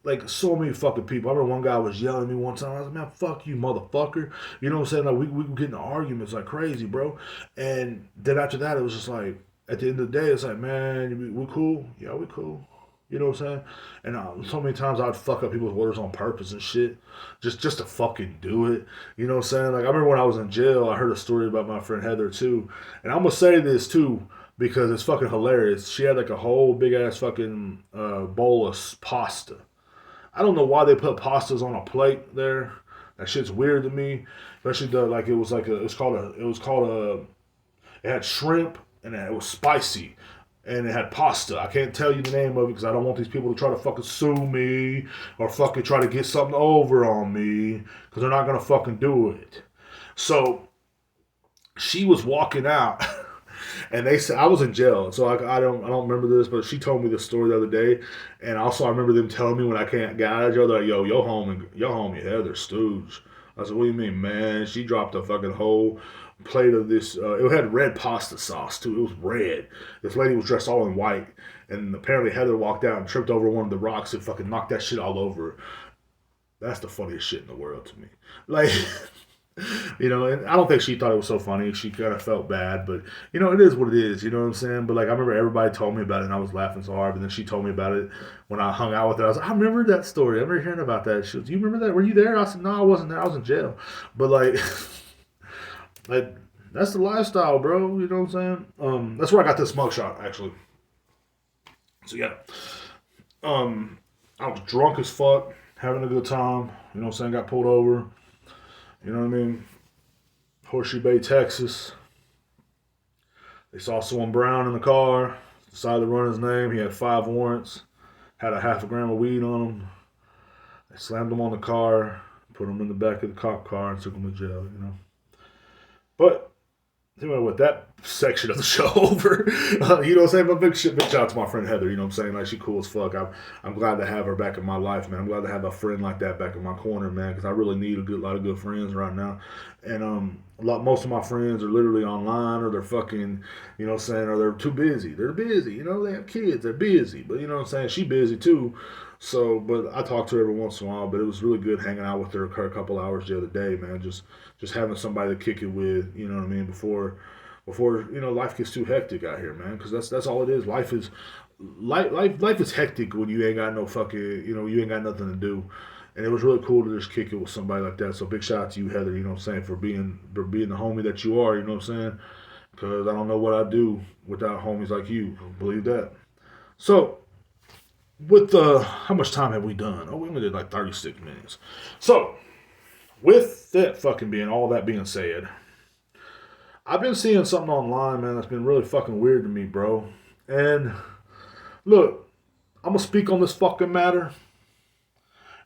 Like so many fucking people. I remember one guy was yelling at me one time. I was like, man, fuck you, motherfucker. You know what I'm saying? Like we were getting arguments like crazy, bro. And then after that, it was just like at the end of the day, it's like, man, we cool? Yeah, we cool. You know what I'm saying? And so many times I'd fuck up people's orders on purpose and shit, just to fucking do it. You know what I'm saying? Like I remember when I was in jail, I heard a story about my friend Heather too, and I'm gonna say this too because it's fucking hilarious. She had like a whole big ass fucking bowl of pasta. I don't know why they put pastas on a plate there. That shit's weird to me. Especially the like it was called a it had shrimp and it was spicy. And it had pasta. I can't tell you the name of it because I don't want these people to try to fucking sue me or fucking try to get something over on me because they're not gonna fucking do it. So she was walking out, and they said I was in jail, so I don't remember this, but she told me this story the other day, and also I remember them telling me when I can't get out of jail, they're like, "Yo, your homie Heather Stooge." I said, "What do you mean, man?" She dropped a fucking whole plate of this. It had red pasta sauce too. It was red. This lady was dressed all in white, and apparently Heather walked out and tripped over one of the rocks and fucking knocked that shit all over. That's the funniest shit in the world to me. Like, and I don't think she thought it was so funny. She kind of felt bad, but it is what it is. You know what I'm saying? But like, I remember everybody told me about it, and I was laughing so hard. But then she told me about it when I hung out with her. I was like, I remember that story. I remember hearing about that. She was, "Do you remember that? Were you there?" I said, "No, I wasn't there. I was in jail." But like, like that's the lifestyle, bro. You know what I'm saying? That's where I got this mugshot actually. So yeah, I was drunk as fuck, having a good time. You know what I'm saying? Got pulled over. You know what I mean? Horseshoe Bay, Texas. They saw someone brown in the car. Decided to run his name. He had 5 warrants. Had a half a gram of weed on him. They slammed him on the car, put him in the back of the cop car, and took him to jail. But anyway, with that section of the show over, you know what I'm saying? But big shout out to my friend Heather. You know what I'm saying? Like, she cool as fuck. I'm glad to have her back in my life, man. I'm glad to have a friend like that back in my corner, man, because I really need a lot of good friends right now. And most of my friends are literally online, or they're fucking, you know what I'm saying, or they're too busy. They're busy, they have kids, they're busy. But you know what I'm saying? She busy too. So, but I talk to her every once in a while. But it was really good hanging out with her a couple hours the other day, man. Just having somebody to kick it with, you know what I mean, before life gets too hectic out here, man. Because that's all it is. Life is hectic when you ain't got no fucking, you ain't got nothing to do. And it was really cool to just kick it with somebody like that. So big shout out to you, Heather. You know what I'm saying, for being the homie that you are. You know what I'm saying? Because I don't know what I'd do without homies like you. Believe that. So, with how much time have we done? Oh, we only did like 36 minutes. So, with that fucking all that being said, I've been seeing something online, man, that's been really fucking weird to me, bro. And look, I'm gonna speak on this fucking matter.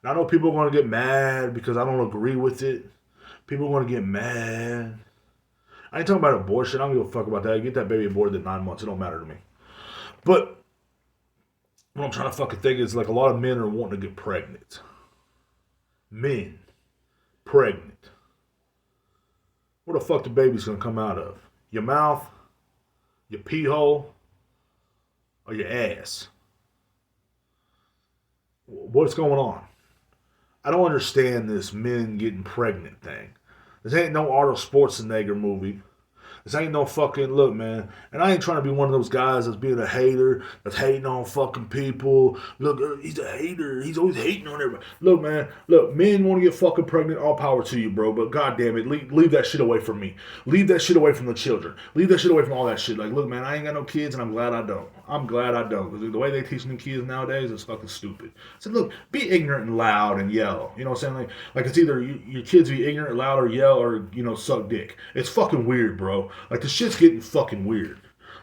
And I know people are gonna get mad because I don't agree with it. People are gonna get mad. I ain't talking about abortion. I don't give a fuck about that. Get that baby aborted in 9 months. It don't matter to me. But what I'm trying to fucking think is, like, a lot of men are wanting to get pregnant. Men. Pregnant. Where the fuck the baby's gonna come out of? Your mouth? Your pee hole? Or your ass? What's going on? I don't understand this men getting pregnant thing. This ain't no Arnold Schwarzenegger movie. This ain't no fucking, look, man, and I ain't trying to be one of those guys that's being a hater, that's hating on fucking people. Look, he's a hater. He's always hating on everybody. Look, man, men want to get fucking pregnant, all power to you, bro, but goddamn it, leave that shit away from me. Leave that shit away from the children. Leave that shit away from all that shit. Like, look, man, I ain't got no kids, and I'm glad I don't. Because the way they teaching the kids nowadays is fucking stupid. So, look, be ignorant and loud and yell. You know what I'm saying? Like it's either your kids be ignorant, loud, or yell, or, suck dick. It's fucking weird, bro. Like, the shit's getting fucking weird.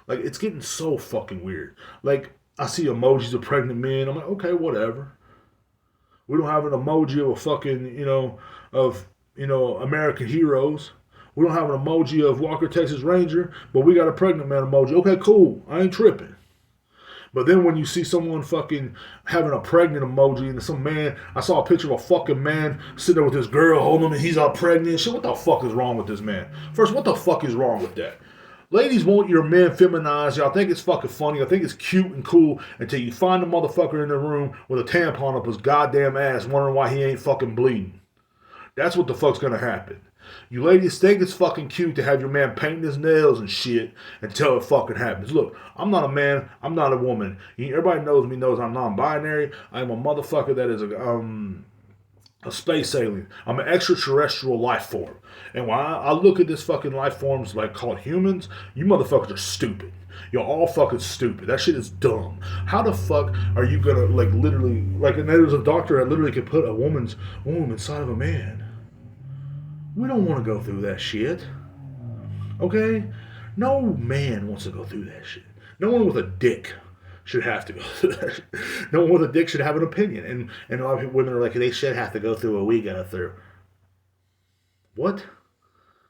Like, it's getting so fucking weird. Like, I see emojis of pregnant men. I'm like, okay, whatever. We don't have an emoji of a fucking, American heroes. We don't have an emoji of Walker, Texas Ranger, but we got a pregnant man emoji. Okay, cool. I ain't tripping. But then when you see someone fucking having a pregnant emoji and some man, I saw a picture of a fucking man sitting there with this girl holding him and he's all pregnant. Shit, what the fuck is wrong with this man? First, what the fuck is wrong with that? Ladies want your men feminized. Y'all think it's fucking funny. I think it's cute and cool until you find a motherfucker in the room with a tampon up his goddamn ass wondering why he ain't fucking bleeding. That's what the fuck's gonna happen. You ladies think it's fucking cute to have your man painting his nails and shit until it fucking happens. Look, I'm not a man. I'm not a woman. Everybody knows me, knows I'm non-binary. I'm a motherfucker that is a space alien. I'm an extraterrestrial life form. And when I look at this fucking life forms like called humans, you motherfuckers are stupid. You're all fucking stupid. That shit is dumb. How the fuck are you gonna, like, literally, like, and there's a doctor that literally could put a woman's womb inside of a man. We don't want to go through that shit. Okay? No man wants to go through that shit. No one with a dick should have to go through that shit. No one with a dick should have an opinion. And a lot of women are like, they should have to go through what we go through. What?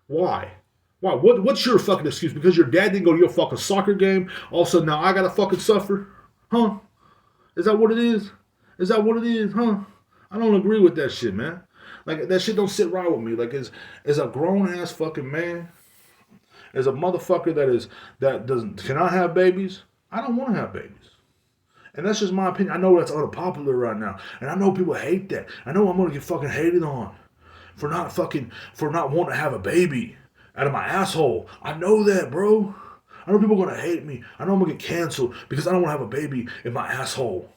Why? Why? What's your fucking excuse? Because your dad didn't go to your fucking soccer game, all of a sudden now I gotta fucking suffer? Huh? Is that what it is? Is that what it is? Huh? I don't agree with that shit, man. Like, that shit don't sit right with me. Like, as a grown ass fucking man, as a motherfucker that doesn't cannot have babies, I don't want to have babies. And that's just my opinion. I know that's unpopular right now, and I know people hate that. I know I'm gonna get fucking hated on for not wanting to have a baby out of my asshole. I know that, bro. I know people are gonna hate me. I know I'm gonna get canceled because I don't want to have a baby in my asshole.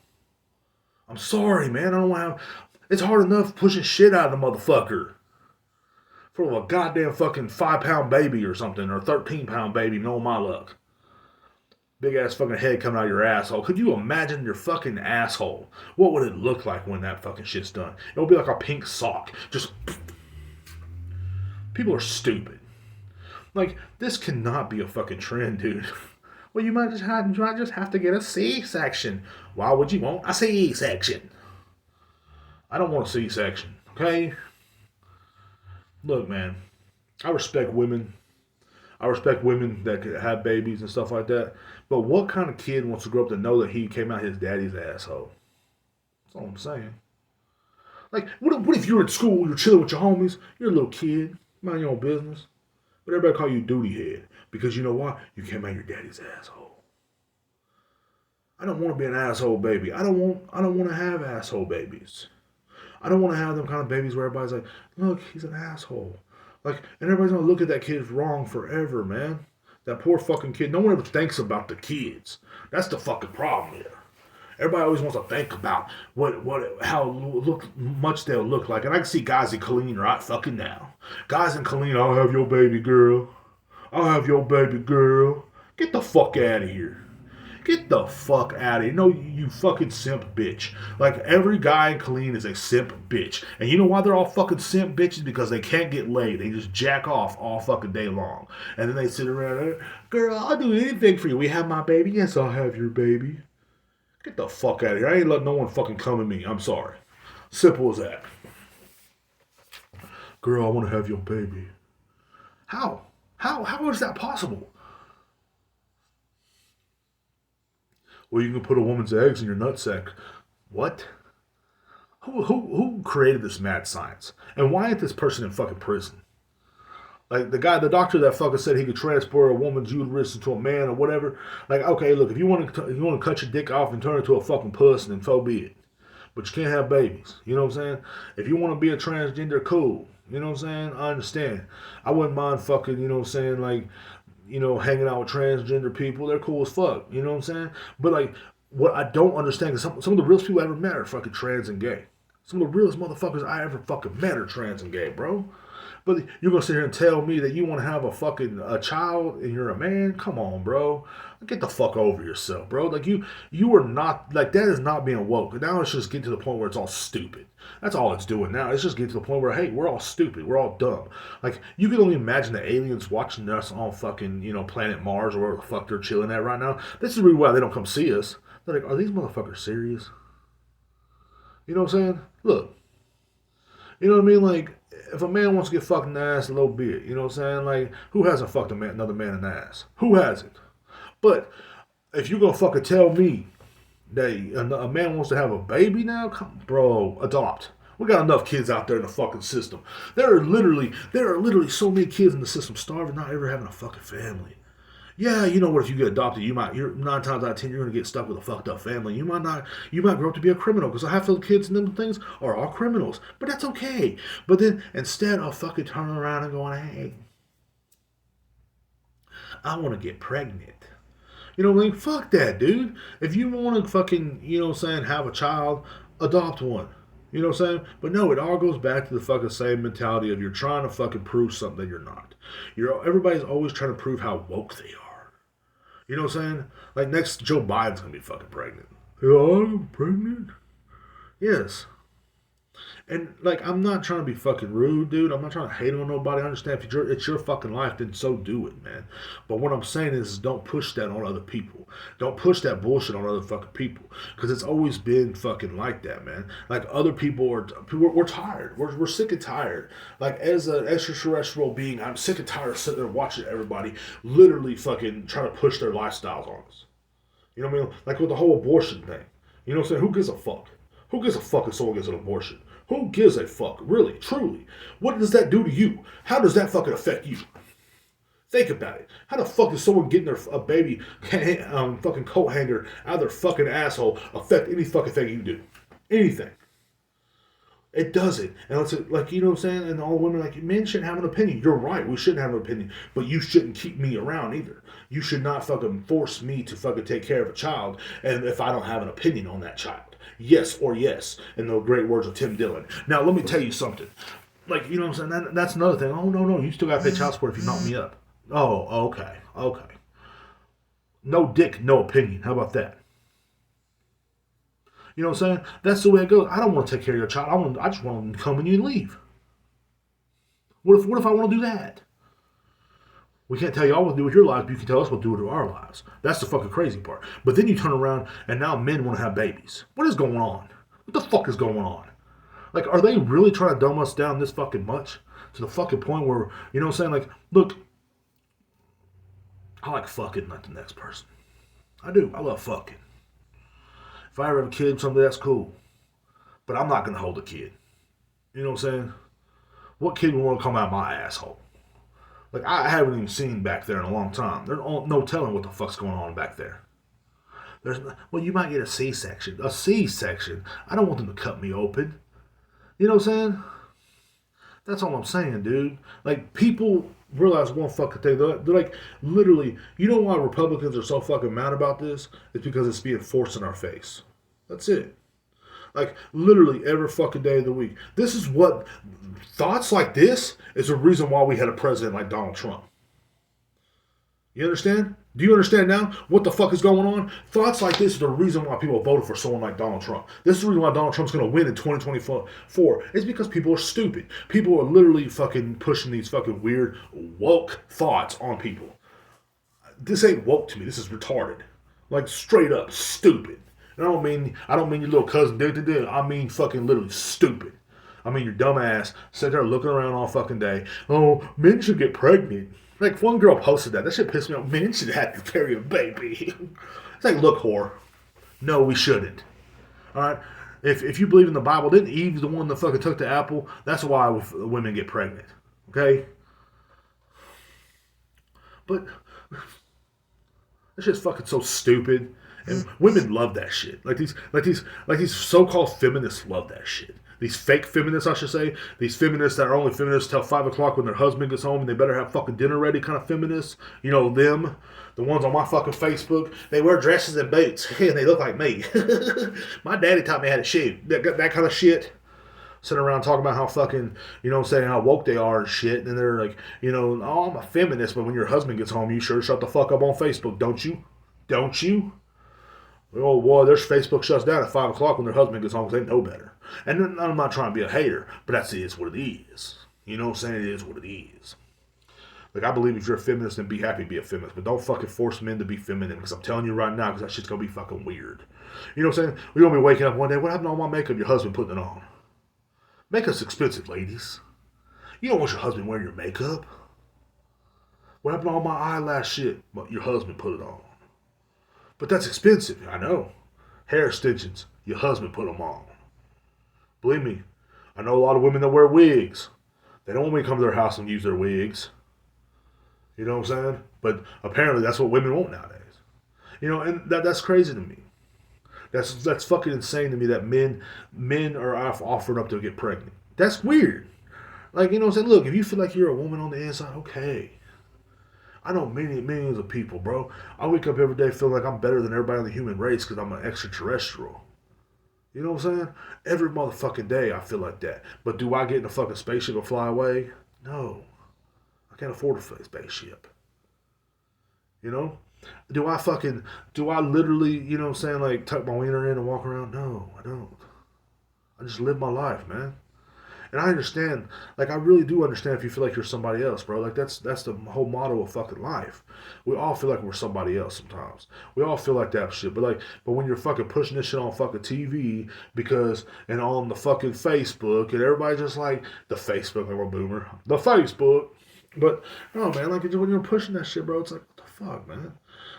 I'm sorry, man. I don't want to have. It's hard enough pushing shit out of the motherfucker for a goddamn fucking 5-pound baby or something, or 13-pound baby, no my luck. Big ass fucking head coming out of your asshole. Could you imagine your fucking asshole? What would it look like when that fucking shit's done? It would be like a pink sock. Just. People are stupid. Like, this cannot be a fucking trend, dude. Well, you might just have to get a C-section. Why would you want a C-section? I don't want a C-section, okay? Look, man, I respect women. I respect women that could have babies and stuff like that. But what kind of kid wants to grow up to know that he came out his daddy's asshole? That's all I'm saying. Like, what if you're in school, you're chilling with your homies, you're a little kid, mind your own business, but everybody call you duty head because you know why? You came out your daddy's asshole. I don't want to be an asshole baby. I don't want to have asshole babies. I don't want to have them kind of babies where everybody's like, look, he's an asshole. Like, and everybody's gonna look at that kid wrong forever, man. That poor fucking kid. No one ever thinks about the kids. That's the fucking problem here. Everybody always wants to think about how much they'll look like. And I can see guys in Colleen right fucking now. Guys in Colleen, I'll have your baby girl. I'll have your baby girl. Get the fuck out of here. Get the fuck out of here. No, you fucking simp bitch. Like, every guy in Colleen is a simp bitch. And you know why they're all fucking simp bitches? Because they can't get laid. They just jack off all fucking day long. And then they sit around, girl, I'll do anything for you. We have my baby? Yes, I'll have your baby. Get the fuck out of here. I ain't letting no one fucking come at me. I'm sorry. Simple as that. Girl, I want to have your baby. How? How is that possible? Well, you can put a woman's eggs in your nutsack. What? Who created this mad science? And why ain't this person in fucking prison? Like, the doctor that fucking said he could transport a woman's uterus into a man or whatever. Like, okay, look, if you want to cut your dick off and turn it into a fucking puss, then so be it. But you can't have babies. You know what I'm saying? If you want to be a transgender, cool. You know what I'm saying? I understand. I wouldn't mind fucking, you know what I'm saying, like, you know, hanging out with transgender people. They're cool as fuck. You know what I'm saying? But, like, what I don't understand is some of the realest people I ever met are fucking trans and gay. Some of the realest motherfuckers I ever fucking met are trans and gay, bro. But you're gonna sit here and tell me that you want to have a child and you're a man? Come on, bro. Get the fuck over yourself, bro. Like, you are not, like, that is not being woke. Now it's just getting to the point where it's all stupid. That's all it's doing now. It's just getting to the point where, hey, we're all stupid. We're all dumb. Like, you can only imagine the aliens watching us on fucking, you know, planet Mars or wherever the fuck they're chilling at right now. This is really why they don't come see us. They're like, are these motherfuckers serious? You know what I'm saying? Look. You know what I mean? Like, if a man wants to get fucked in the ass, a little bit, you know what I'm saying? Like, who hasn't fucked another man in the ass? Who hasn't? But if you're gonna fucking tell me that a man wants to have a baby now, come, bro, adopt. We got enough kids out there in the fucking system. There are literally so many kids in the system starving, not ever having a fucking family. Yeah, you know what? If you get adopted, you're 9 times out of 10 you're gonna get stuck with a fucked up family. You might grow up to be a criminal because half of the kids in them things are all criminals. But that's okay. But then instead of fucking turning around and going, hey, I want to get pregnant. You know what I mean? Fuck that, dude. If you want to fucking, you know what I'm saying, have a child, adopt one. You know what I'm saying? But no, it all goes back to the fucking same mentality of you're trying to fucking prove something that you're not. Everybody's always trying to prove how woke they are. You know what I'm saying? Like, next, Joe Biden's gonna be fucking pregnant. Yeah, I'm pregnant? Yes. And like, I'm not trying to be fucking rude, dude. I'm not trying to hate on nobody. I understand if it's your fucking life, then so do it, man. But what I'm saying is, don't push that on other people. Don't push that bullshit on other fucking people, because it's always been fucking like that, man. Like, other people are, we're tired. We're sick and tired. Like, as an extraterrestrial being, I'm sick and tired of sitting there watching everybody literally fucking trying to push their lifestyles on us. You know what I mean? Like with the whole abortion thing. You know what I'm saying? Who gives a fuck? Who gives a fuck if someone gets an abortion? Who gives a fuck? Really, truly. What does that do to you? How does that fucking affect you? Think about it. How the fuck is someone getting their a baby fucking coat hanger out of their fucking asshole affect any fucking thing you do? Anything. It doesn't. And it's like, you know what I'm saying? And all women are like, men shouldn't have an opinion. You're right. We shouldn't have an opinion. But you shouldn't keep me around either. You should not fucking force me to fucking take care of a child and if I don't have an opinion on that child. Yes or yes. In the great words of Tim Dillon. Now, let me tell you something. Like, you know what I'm saying? That's another thing. Oh, no. You still got to pay child support if you knock me up. Oh, okay. No dick, no opinion. How about that? You know what I'm saying? That's the way it goes. I don't want to take care of your child. I just want them to come and you and leave. What if I want to do that? We can't tell y'all what to do with your lives, but you can tell us what to do with our lives. That's the fucking crazy part. But then you turn around and now men want to have babies. What is going on? What the fuck is going on? Like, are they really trying to dumb us down this fucking much? To the fucking point where, you know what I'm saying? Like, look, I like fucking like the next person. I do. I love fucking. If I ever have a kid, something that's cool. But I'm not going to hold a kid. You know what I'm saying? What kid would want to come out of my asshole? Like, I haven't even seen back there in a long time. There's no telling what the fuck's going on back there. Well, you might get a C-section. A C-section? I don't want them to cut me open. You know what I'm saying? That's all I'm saying, dude. Like, people realize one fucking thing. They're like, literally, you know why Republicans are so fucking mad about this? It's because it's being forced in our face. That's it. Like, literally every fucking day of the week. This is what, thoughts like this is the reason why we had a president like Donald Trump. You understand? Do you understand now what the fuck is going on? Thoughts like this are the reason why people voted for someone like Donald Trump. This is the reason why Donald Trump's going to win in 2024. It's because people are stupid. People are literally fucking pushing these fucking weird woke thoughts on people. This ain't woke to me. This is retarded. Like, straight up stupid. And I don't mean your little cousin did. I mean fucking literally stupid. I mean your dumb ass sitting there looking around all fucking day. Oh, men should get pregnant. Like, one girl posted that. That shit pissed me off. Men should have to carry a baby. It's like, look, whore. No, we shouldn't. All right? If you believe in the Bible, didn't Eve the one that fucking took the apple? That's why women get pregnant. Okay? But that shit's fucking so stupid. And women love that shit. Like these so-called feminists love that shit. These fake feminists, I should say. These feminists that are only feminists till 5 o'clock when their husband gets home and they better have fucking dinner ready kind of feminists. You know, them. The ones on my fucking Facebook. They wear dresses and boots. And they look like me. My daddy taught me how to shave. That kind of shit. Sitting around talking about how fucking, you know what I'm saying, how woke they are and shit. And they're like, you know, oh, I'm a feminist, but when your husband gets home, you sure shut the fuck up on Facebook, don't you? Don't you? Oh, boy, their Facebook shuts down at 5 o'clock when their husband gets home because they know better. And I'm not trying to be a hater, but that's it is what it is. You know what I'm saying? It is what it is. Like, I believe if you're a feminist, then be happy to be a feminist. But don't fucking force men to be feminine, because I'm telling you right now, because that shit's going to be fucking weird. You know what I'm saying? We're going to be waking up one day, what happened to all my makeup? Your husband putting it on. Makeup's expensive, ladies. You don't want your husband wearing your makeup. What happened to all my eyelash shit? But your husband put it on. But that's expensive, I know. Hair extensions, your husband put them on. Believe me, I know a lot of women that wear wigs. They don't want me to come to their house and use their wigs. You know what I'm saying? But apparently that's what women want nowadays. You know, and that's crazy to me. That's fucking insane to me that men are offered up to get pregnant. That's weird. Like, you know what I'm saying? Look, if you feel like you're a woman on the inside, okay. I know millions of people, bro. I wake up every day feeling like I'm better than everybody in the human race because I'm an extraterrestrial. You know what I'm saying? Every motherfucking day I feel like that. But do I get in a fucking spaceship and fly away? No. I can't afford a spaceship. You know? Do I literally, you know what I'm saying, like tuck my wiener in and walk around? No, I don't. I just live my life, man. And I understand, like I really do understand if you feel like you're somebody else, bro. Like that's the whole motto of fucking life. We all feel like we're somebody else sometimes. We all feel like that shit. But when you're fucking pushing this shit on fucking TV because and on the fucking Facebook and everybody just like the Facebook, like we're boomer, the Facebook. But no, man, like when you're pushing that shit, bro, it's like what the fuck, man.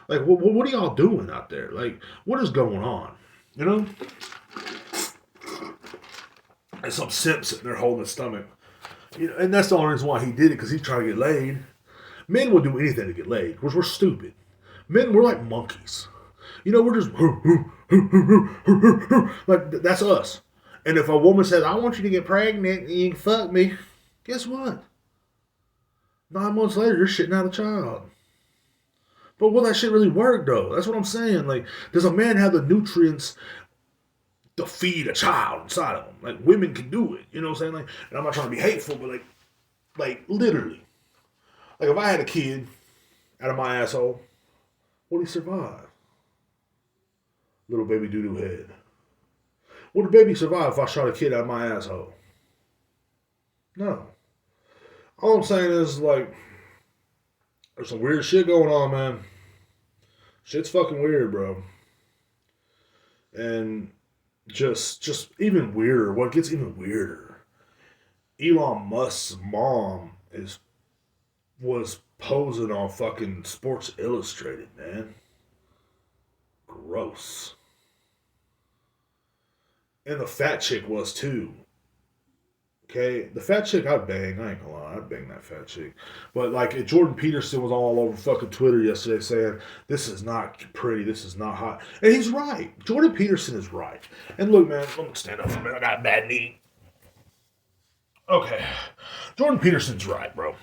Like what are y'all doing out there? Like what is going on? You know? And some simp sitting there holding his stomach. You know, and that's the only reason why he did it, because he's trying to get laid. Men will do anything to get laid, because we're stupid. Men, we're like monkeys. You know, we're just like that's us. And if a woman says, "I want you to get pregnant and you can fuck me," guess what? 9 months later, you're shitting out a child. But will that shit really work though? That's what I'm saying. Like, does a man have the nutrients to feed a child inside of them? Like, women can do it. You know what I'm saying? Like, and I'm not trying to be hateful, but like literally, like if I had a kid out of my asshole, would he survive? Little baby doo-doo head. Would the baby survive if I shot a kid out of my asshole? No. All I'm saying is, like, there's some weird shit going on, man. Shit's fucking weird, bro. And just even weirder, what gets even weirder, Elon Musk's mom was posing on fucking Sports Illustrated, man. Gross. And the fat chick was too. Okay, the fat chick I'd bang. I ain't gonna lie, I'd bang that fat chick. But like Jordan Peterson was all over fucking Twitter yesterday saying this is not pretty, this is not hot, and he's right. Jordan Peterson is right. And look, man, let me stand up for a minute. I got a bad knee. Okay, Jordan Peterson's right, bro.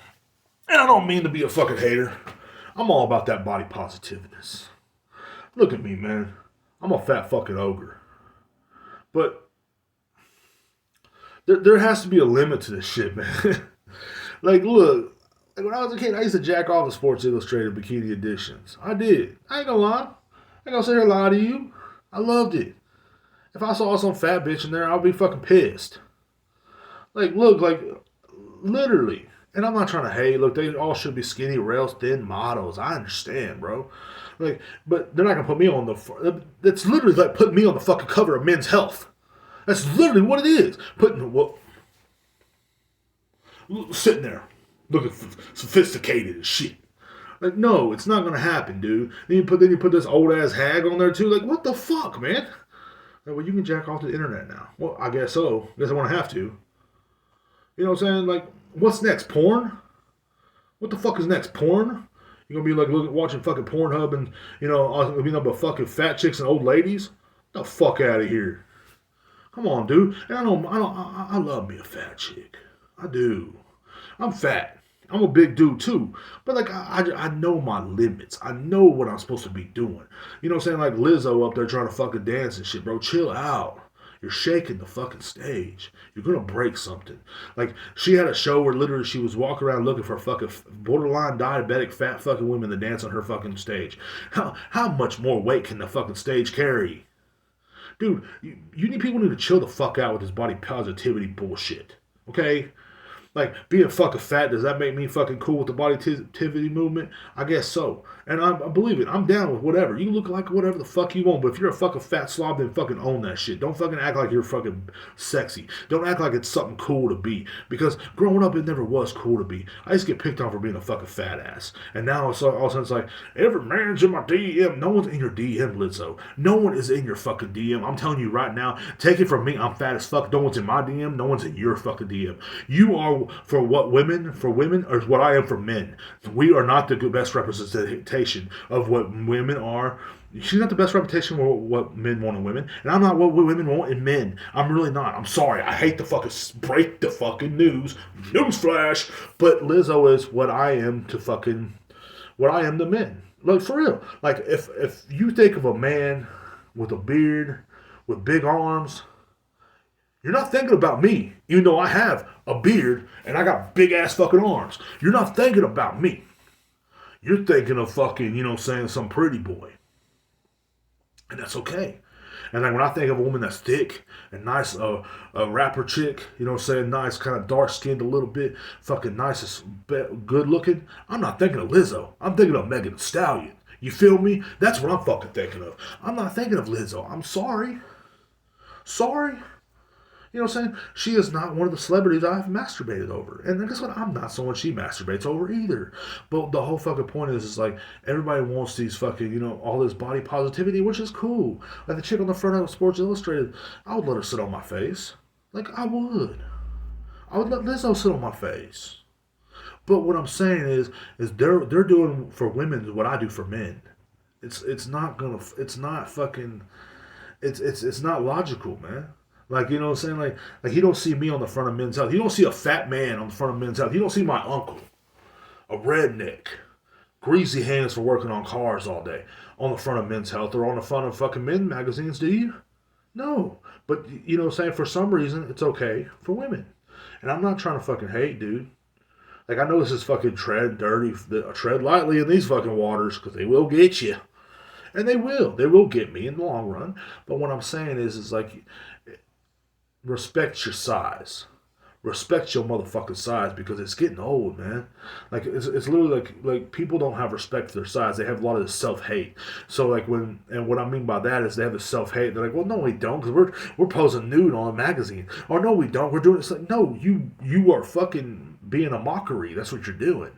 And I don't mean to be a fucking hater. I'm all about that body positiveness. Look at me, man. I'm a fat fucking ogre. But there has to be a limit to this shit, man. Like, look, like when I was a kid, I used to jack off the Sports Illustrated bikini editions. I did. I ain't gonna lie. I ain't gonna sit here and lie to you. I loved it. If I saw some fat bitch in there, I'd be fucking pissed. Like, look, like, literally. And I'm not trying to hate. Look, they all should be skinny, rails, thin models. I understand, bro. Like, but they're not gonna put me on the. That's literally like putting me on the fucking cover of Men's Health. That's literally what it is. Sitting there, looking sophisticated as shit. Like, no, it's not gonna happen, dude. Then you put this old ass hag on there too. Like, what the fuck, man? Like, well, you can jack off the internet now. Well, I guess so. Guess I want to have to. You know what I'm saying? Like, what's next? Porn? What the fuck is next? Porn? You gonna be like watching fucking Pornhub and but fucking fat chicks and old ladies? Get the fuck out of here. Come on, dude. And I love me a fat chick. I do. I'm fat. I'm a big dude too. But like I know my limits. I know what I'm supposed to be doing. You know what I'm saying? Like Lizzo up there trying to fucking dance and shit, bro. Chill out. You're shaking the fucking stage. You're gonna break something. Like she had a show where literally she was walking around looking for fucking borderline diabetic fat fucking women to dance on her fucking stage. How much more weight can the fucking stage carry? Dude, you need people to chill the fuck out with this body positivity bullshit. Okay? Like, being fucking fat, does that make me fucking cool with the body positivity movement? I guess so. And I believe it. I'm down with whatever. You look like whatever the fuck you want, but if you're a fucking fat slob, then fucking own that shit. Don't fucking act like you're fucking sexy. Don't act like it's something cool to be. Because growing up, it never was cool to be. I used to get picked on for being a fucking fat ass. And now all of a sudden it's like, every man's in my DM. No one's in your DM, Lizzo. No one is in your fucking DM. I'm telling you right now, take it from me, I'm fat as fuck. No one's in my DM. No one's in your fucking DM. You are for women, or what I am for men. We are not the best representation of what women are. She's not the best representation of what men want in women, and I'm not what women want in men. I'm really not. I'm sorry. I hate to fucking break the fucking news. Newsflash. But Lizzo is what I am to men. Like, for real. Like, if you think of a man with a beard, with big arms, you're not thinking about me, even though I have a beard and I got big ass fucking arms. You're not thinking about me. You're thinking of fucking, some pretty boy. And that's okay. And like when I think of a woman that's thick and nice, a rapper chick, you know what I'm saying, nice, kind of dark skinned a little bit, fucking nice, good looking, I'm not thinking of Lizzo. I'm thinking of Megan Thee Stallion. You feel me? That's what I'm fucking thinking of. I'm not thinking of Lizzo. I'm sorry. Sorry. You know what I'm saying? She is not one of the celebrities I've masturbated over. And guess what? I'm not someone she masturbates over either. But the whole fucking point is like, everybody wants these fucking, all this body positivity, which is cool. Like the chick on the front of Sports Illustrated, I would let her sit on my face. Like, I would. I would let Lizzo sit on my face. But what I'm saying is they're doing for women what I do for men. It's not fucking it's not logical, man. Like, you know what I'm saying? Like he don't see me on the front of Men's Health. He don't see a fat man on the front of Men's Health. He don't see my uncle, a redneck, greasy hands for working on cars all day, on the front of Men's Health or on the front of fucking men magazines, do you? No. But you know what I'm saying? For some reason, it's okay for women. And I'm not trying to fucking hate, dude. Like, I know this is fucking tread lightly in these fucking waters because they will get you. And they will. They will get me in the long run. But what I'm saying is like, respect your size. Respect your motherfucking size because it's getting old, man. Like it's literally like people don't have respect for their size. They have a lot of self hate. So like what I mean by that is they have a self hate. They're like, well, no, we don't, because we're posing nude on a magazine. Or no, we don't. We're doing it. Like, no, you are fucking being a mockery. That's what you're doing.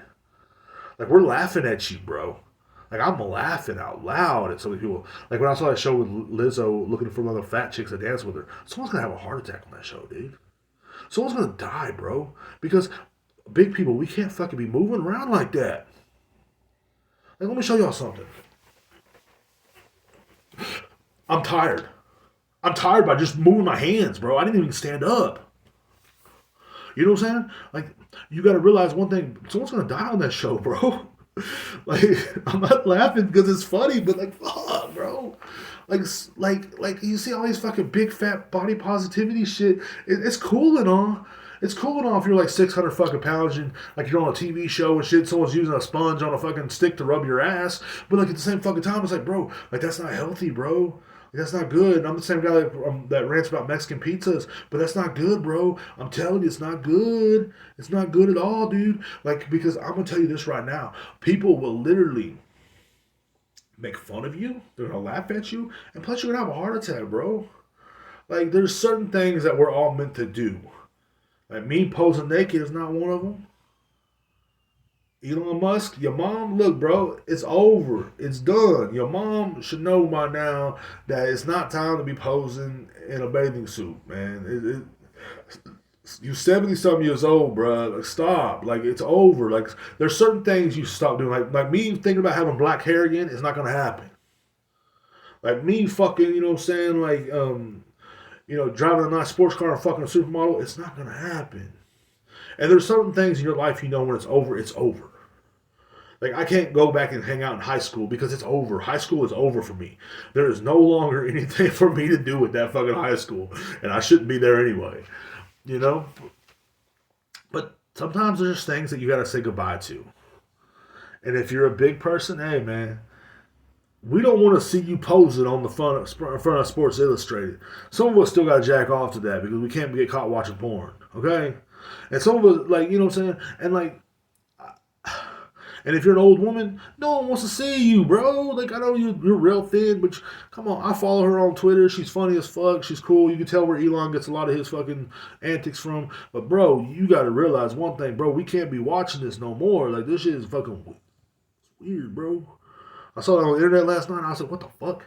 Like, we're laughing at you, bro. Like, I'm laughing out loud at some of the people. Like, when I saw that show with Lizzo looking for one of the fat chicks to dance with her, someone's gonna have a heart attack on that show, dude. Someone's gonna die, bro. Because big people, we can't fucking be moving around like that. Like, let me show y'all something. I'm tired. I'm tired by just moving my hands, bro. I didn't even stand up. You know what I'm saying? Like, you gotta realize one thing. Someone's gonna die on that show, bro. Like, I'm not laughing because it's funny, but like, fuck, bro. Like you see all these fucking big fat body positivity shit. It's cool and all. It's cool and all if you're like 600 fucking pounds and like you're on a TV show and shit. Someone's using a sponge on a fucking stick to rub your ass. But like at the same fucking time, it's like, bro, like that's not healthy, bro. Like, that's not good. And I'm the same guy that rants about Mexican pizzas, but that's not good, bro. I'm telling you, it's not good. It's not good at all, dude. Like, because I'm gonna tell you this right now, people will literally make fun of you. They're gonna laugh at you, and plus you're gonna have a heart attack, bro. Like, there's certain things that we're all meant to do. Like, me posing naked is not one of them. Elon Musk, your mom, look, bro, it's over. It's done. Your mom should know by now that it's not time to be posing in a bathing suit, man. You 70 something years old, bro. Like, stop. Like, it's over. Like, there's certain things you stop doing. Like me thinking about having black hair again is not gonna happen. Like me fucking, you know what I'm saying? Like, driving a nice sports car and fucking a supermodel, it's not gonna happen. And there's certain things in your life you know when it's over, it's over. Like, I can't go back and hang out in high school because it's over. High school is over for me. There is no longer anything for me to do with that fucking high school. And I shouldn't be there anyway. You know? But sometimes there's just things that you gotta say goodbye to. And if you're a big person, hey, man, we don't want to see you posing on the front of Sports Illustrated. Some of us still got to jack off to that because we can't get caught watching porn. Okay? And some of us, like, you know what I'm saying? And, like, and if you're an old woman, no one wants to see you, bro. Like, I know you're real thin, but come on. I follow her on Twitter. She's funny as fuck. She's cool. You can tell where Elon gets a lot of his fucking antics from. But, bro, you got to realize one thing, bro. We can't be watching this no more. Like, this shit is fucking weird, bro. I saw it on the internet last night, and I was like, what the fuck?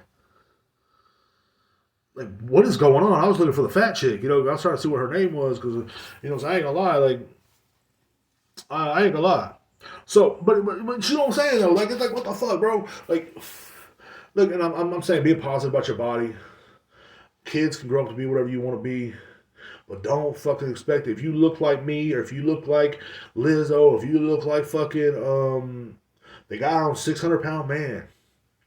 Like, what is going on? I was looking for the fat chick, I was trying to see what her name was, because, so I ain't gonna lie, like, I ain't gonna lie. So, but you know what I'm saying, though? Like, it's like, what the fuck, bro? Like, look, and I'm saying be positive about your body. Kids can grow up to be whatever you want to be. But don't fucking expect it. If you look like me, or if you look like Lizzo, if you look like fucking, the guy on 600-pound man,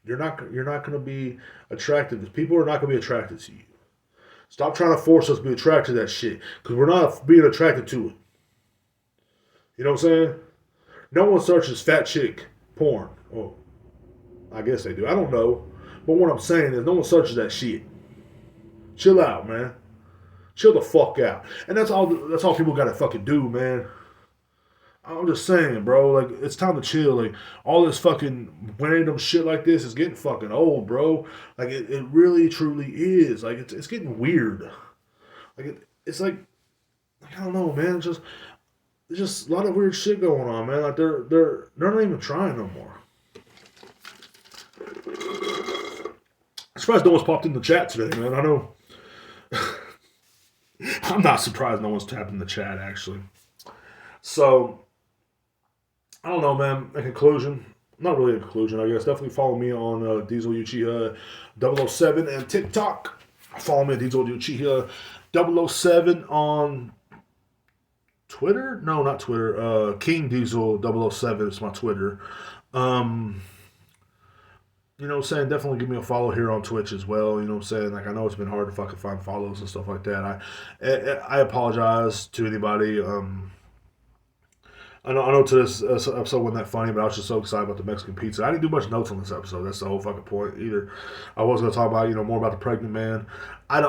you're not going to be attracted. People are not going to be attracted to you. Stop trying to force us to be attracted to that shit, because we're not being attracted to it. You know what I'm saying? No one searches fat chick porn. Oh, I guess they do. I don't know. But what I'm saying is no one searches that shit. Chill out, man. Chill the fuck out. And that's all people gotta fucking do, man. I'm just saying, bro. Like, it's time to chill. Like, all this fucking random shit like this is getting fucking old, bro. Like, it really, truly is. Like, it's getting weird. Like, it's like, I don't know, man. It's just a lot of weird shit going on, man. Like, they're not even trying no more. I'm surprised no one's popped in the chat today, man. I know. I'm not surprised no one's tapped in the chat, actually. So, I don't know, man. In conclusion, not really a conclusion, I guess. Definitely follow me on Diesel Uchiha 007 and TikTok. Follow me at Diesel Uchiha 007 on Twitter? No, not Twitter. King Diesel 007 is my Twitter. You know what I'm saying? Definitely give me a follow here on Twitch as well. You know what I'm saying? Like, I know it's been hard to fucking find follows and stuff like that. I apologize to anybody. I know to this episode wasn't that funny, but I was just so excited about the Mexican pizza. I didn't do much notes on this episode. That's the whole fucking point. Either I was going to talk about more about the pregnant man. I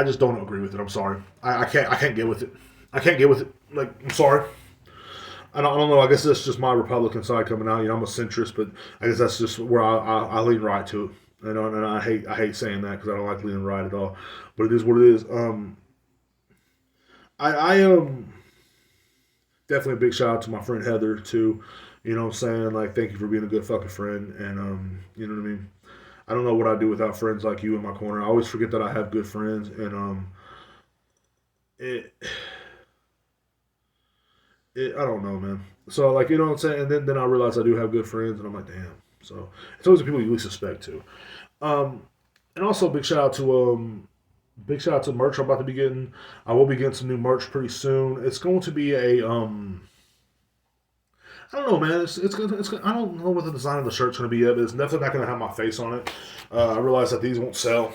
just don't agree with it. I'm sorry. I can't get with it. I can't get with it. Like, I'm sorry. I don't know. I guess that's just my Republican side coming out. I'm a centrist, but I guess that's just where I lean right to it. And I hate saying that because I don't like leaning right at all. But it is what it is. I am definitely a big shout out to my friend Heather too. You know what I'm saying? Like, thank you for being a good fucking friend. And you know what I mean? I don't know what I'd do without friends like you in my corner. I always forget that I have good friends, and I don't know, man. So, like, you know what I'm saying? And then I realize I do have good friends, and I'm like, damn. So it's always the people you least suspect too. And also big shout out to merch I'm about to be getting. I will be getting some new merch pretty soon. It's going to be a I don't know, man. I don't know what the design of the shirt's going to be yet, but it's definitely not going to have my face on it. I realize that these won't sell.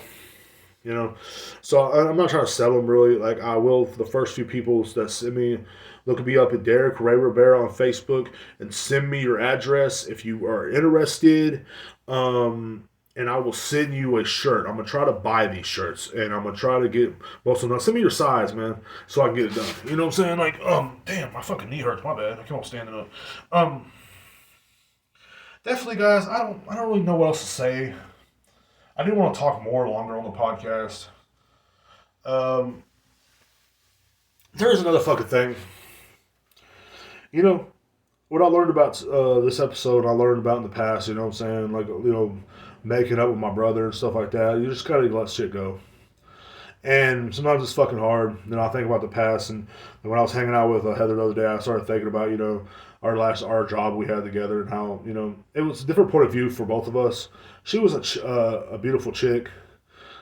So I'm not trying to sell them really. Like, I will for the first few people that send me. Look me up at Derek Ray Rivera on Facebook and send me your address if you are interested. And I will send you a shirt. I'm gonna try to buy these shirts, and I'm gonna try to get most of them. Send me your size, man, so I can get it done. You know what I'm saying? Like, damn, my fucking knee hurts. My bad. I keep on standing up. Definitely, guys. I don't really know what else to say. I do want to talk more longer on the podcast. There's another fucking thing. What I learned about this episode, I learned about in the past. You know what I'm saying? Like, making up with my brother and stuff like that. You just gotta let shit go. And sometimes it's fucking hard. I think about the past, and when I was hanging out with Heather the other day, I started thinking about our job we had together, and how it was a different point of view for both of us. She was a beautiful chick,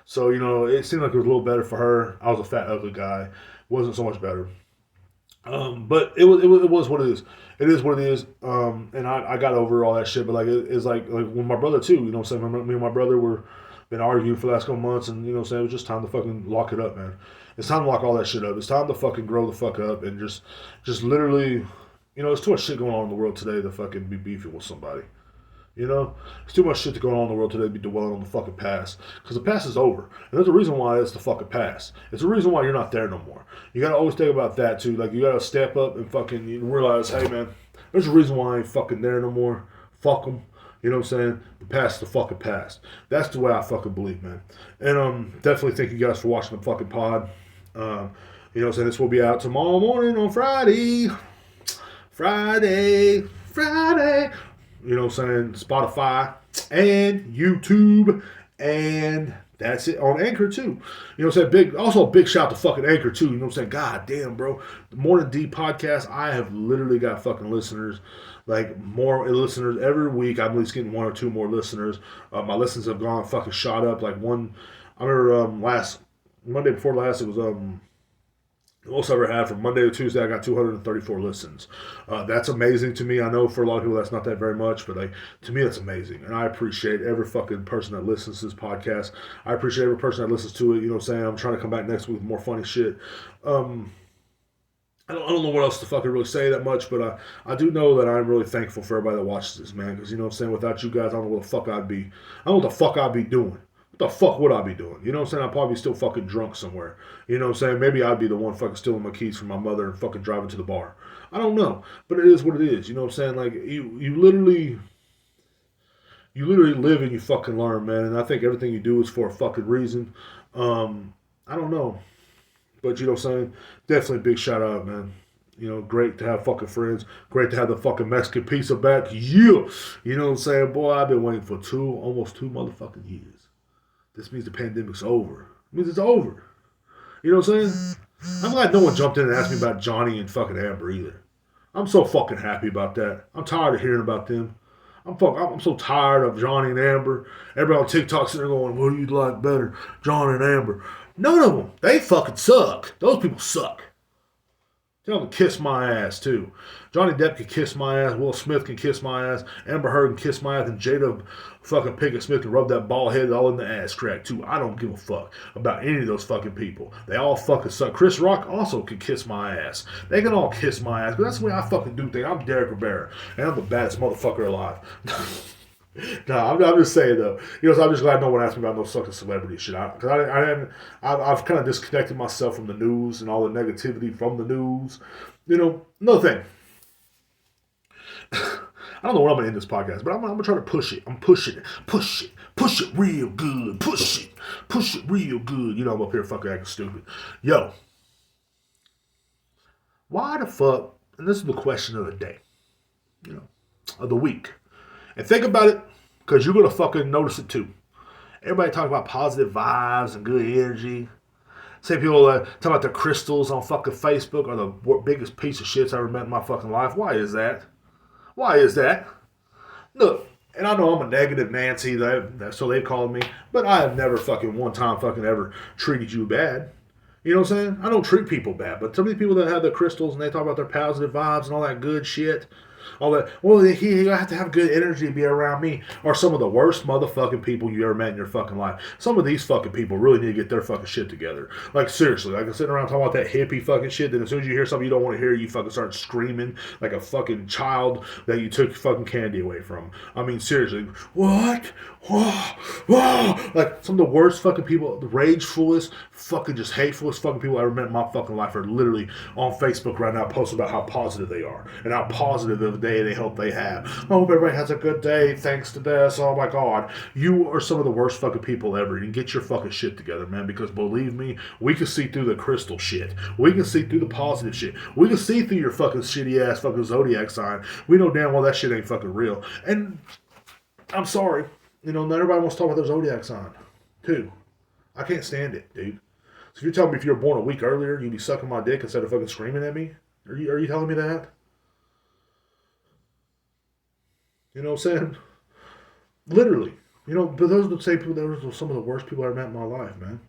so it seemed like it was a little better for her. I was a fat ugly guy. It wasn't so much better. But it was what it is. It is what it is. And I got over all that shit. But it's like with my brother too. You know what I'm saying? Me and my brother were been arguing for the last couple months, and what I'm saying, it was just time to fucking lock it up, man. It's time to lock all that shit up. It's time to fucking grow the fuck up and just literally, there's too much shit going on in the world today to fucking be beefing with somebody. There's too much shit going on in the world today to be dwelling on the fucking past. Because the past is over. And there's a reason why it's the fucking past. It's a reason why you're not there no more. You gotta always think about that too. Like, you gotta step up and fucking realize, hey man, there's a reason why I ain't fucking there no more. Fuck them. You know what I'm saying? The past is the fucking past. That's the way I fucking believe, man. And definitely thank you guys for watching the fucking pod. You know what I'm saying? This will be out tomorrow morning on Friday. Friday. You know what I'm saying? Spotify and YouTube. And that's it. On Anchor, too. You know what I'm saying? Also a big shout to fucking Anchor, too. You know what I'm saying? God damn, bro. The Morning D podcast, I have literally got fucking listeners. Like, more listeners every week. I'm at least getting one or two more listeners. My listens have gone fucking shot up. Like, I remember Monday before last, it was the most I ever had. From Monday to Tuesday, I got 234 listens. That's amazing to me. I know for a lot of people that's not that very much, but to me that's amazing. And I appreciate every fucking person that listens to this podcast. I appreciate every person that listens to it. You know what I'm saying? I'm trying to come back next week with more funny shit. I don't know what else to fucking really say that much, but I do know that I'm really thankful for everybody that watches this, man. Because, you know what I'm saying, without you guys, I don't know what the fuck I'd be. I don't know what the fuck I'd be doing. what the fuck would I be doing? You know what I'm saying? I'd probably be still fucking drunk somewhere. You know what I'm saying? Maybe I'd be the one fucking stealing my keys from my mother and fucking driving to the bar. I don't know. But it is what it is. You know what I'm saying? Like, you literally live and you fucking learn, man. And I think everything you do is for a fucking reason. I don't know. But you know what I'm saying? Definitely big shout out, man. You know, great to have fucking friends. Great to have the fucking Mexican pizza back. Yeah. You know what I'm saying? Boy, I've been waiting for almost 2 motherfucking years. This means the pandemic's over. It means it's over. You know what I'm saying? I'm glad no one jumped in and asked me about Johnny and fucking Amber either. I'm so fucking happy about that. I'm tired of hearing about them. I'm so tired of Johnny and Amber. Everybody on TikTok sitting there going, "What do you like better, John and Amber?" None of them. They fucking suck. Those people suck. Tell them to kiss my ass too. Johnny Depp can kiss my ass. Will Smith can kiss my ass. Amber Heard can kiss my ass. And Jada fucking Pinkett Smith can rub that bald head all in the ass crack too. I don't give a fuck about any of those fucking people. They all fucking suck. Chris Rock also can kiss my ass. They can all kiss my ass. But that's the way I fucking do things. I'm Derek Rivera. And I'm the baddest motherfucker alive. No, I'm just saying though. You know, so I'm just glad no one asked me about no fucking celebrity shit. Because I've kind of disconnected myself from the news and all the negativity from the news. You know, another thing. I don't know when I'm gonna end this podcast, but I'm gonna try to push it. I'm pushing it, push it real good, push it real good. You know, I'm up here fucking acting stupid. Yo, why the fuck? And this is the question of the day. You know, of the week. And think about it, because you're going to fucking notice it too. Everybody talk about positive vibes and good energy. Same people talk about their crystals on fucking Facebook are the biggest piece of shit I ever met in my fucking life. Why is that? Why is that? Look, and I know I'm a negative Nancy, so they've called me, but I have never fucking one time fucking ever treated you bad. You know what I'm saying? I don't treat people bad, but some of the people that have the crystals and they talk about their positive vibes and all that good shit, all that, well, you have to have good energy to be around me, are some of the worst motherfucking people you ever met in your fucking life. Some of these fucking people really need to get their fucking shit together. Like, seriously, like, I'm sitting around talking about that hippie fucking shit, then as soon as you hear something you don't want to hear, you fucking start screaming like a fucking child that you took fucking candy away from. I mean, seriously, what? Whoa, whoa. Like, some of the worst fucking people, the ragefullest, fucking just hatefulest fucking people I ever met in my fucking life are literally on Facebook right now posting about how positive they are and how positive of a day they hope they have. I hope everybody has a good day thanks to this. Oh my God. You are some of the worst fucking people ever. You get your fucking shit together, man, because believe me, we can see through the crystal shit. We can see through the positive shit. We can see through your fucking shitty ass fucking zodiac sign. We know damn well that shit ain't fucking real. And I'm sorry. You know, not everybody wants to talk about their zodiac sign, too. I can't stand it, dude. So if you're telling me if you were born a week earlier, you'd be sucking my dick instead of fucking screaming at me? Are you telling me that? You know what I'm saying? Literally. You know, but those are the same people, those are some of the worst people I ever met in my life, man.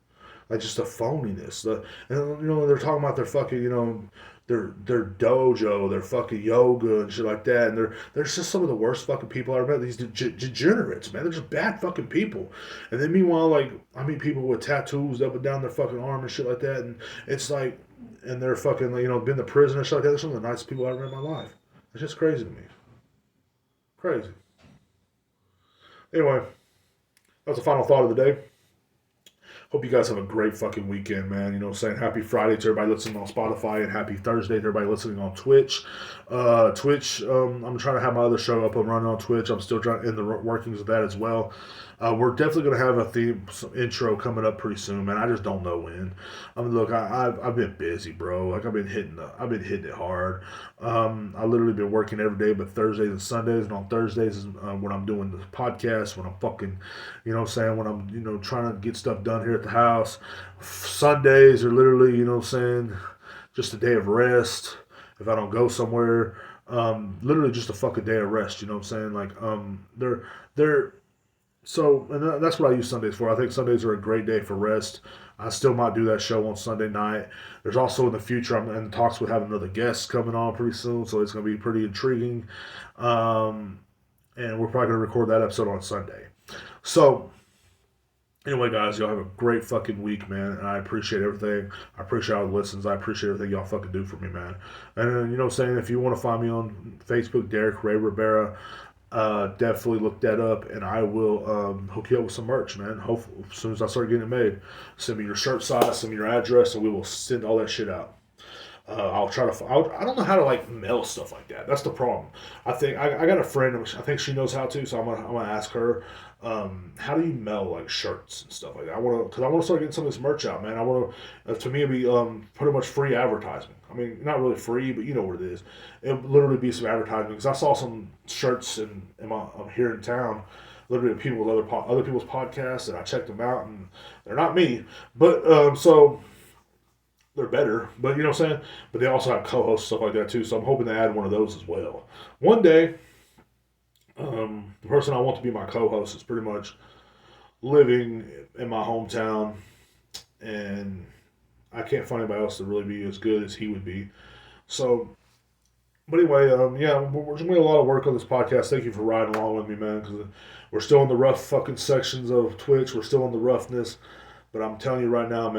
Like, just the phoniness. And, you know, they're talking about their fucking, you know, their dojo, their fucking yoga and shit like that. And they're just some of the worst fucking people I ever met. These degenerates, man. They're just bad fucking people. And then meanwhile, like, I meet people with tattoos up and down their fucking arm and shit like that. And it's like, and they're fucking, you know, been to prison and shit like that. They're some of the nicest people I ever met in my life. It's just crazy to me. Crazy. Anyway, that's the final thought of the day. Hope you guys have a great fucking weekend, man. You know what I'm saying? Happy Friday to everybody listening on Spotify, and happy Thursday to everybody listening on Twitch. I'm trying to have my other show up and running on Twitch. I'm still trying in the workings of that as well. We're definitely going to have a theme intro coming up pretty soon, man. I just don't know when. I mean, look, I've been busy, bro. Like, I've been hitting it hard. I literally been working every day, but Thursdays and Sundays, and on Thursdays is when I'm doing the podcast, when I'm fucking, you know what I'm saying, when I'm, you know, trying to get stuff done here at the house. Sundays are literally, you know what I'm saying, just a day of rest. If I don't go somewhere, literally just a fucking day of rest. You know what I'm saying? Like, they're so, and that's what I use Sundays for. I think Sundays are a great day for rest. I still might do that show on Sunday night. There's also in the future, I'm in talks with having another guest coming on pretty soon, so it's going to be pretty intriguing. And we're probably going to record that episode on Sunday. So, anyway, guys, y'all have a great fucking week, man, and I appreciate everything. I appreciate all the listens. I appreciate everything y'all fucking do for me, man. And, you know what I'm saying, if you want to find me on Facebook, Derek Ray Rivera, definitely look that up, and I will hook you up with some merch, man. Hopefully, as soon as I start getting it made, send me your shirt size, send me your address, and we will send all that shit out. I'll try to. I don't know how to like mail stuff like that. That's the problem. I think I got a friend. I think she knows how to. So I'm gonna ask her. How do you mail like shirts and stuff like that? I want to start getting some of this merch out, man. I want to. To me, it'd be pretty much free advertisement. I mean, not really free, but you know what it is. It would literally be some advertisement because I saw some shirts in my here in town. Literally, people with other people's podcasts, and I checked them out, and they're not me. But so they're better, but you know what I'm saying? But they also have co-hosts, stuff like that too. So I'm hoping to add one of those as well. One day, the person I want to be my co-host is pretty much living in my hometown, and I can't find anybody else to really be as good as he would be. So, but anyway, yeah, we're doing a lot of work on this podcast. Thank you for riding along with me, man, because we're still in the rough fucking sections of Twitch. We're still in the roughness. But I'm telling you right now, man.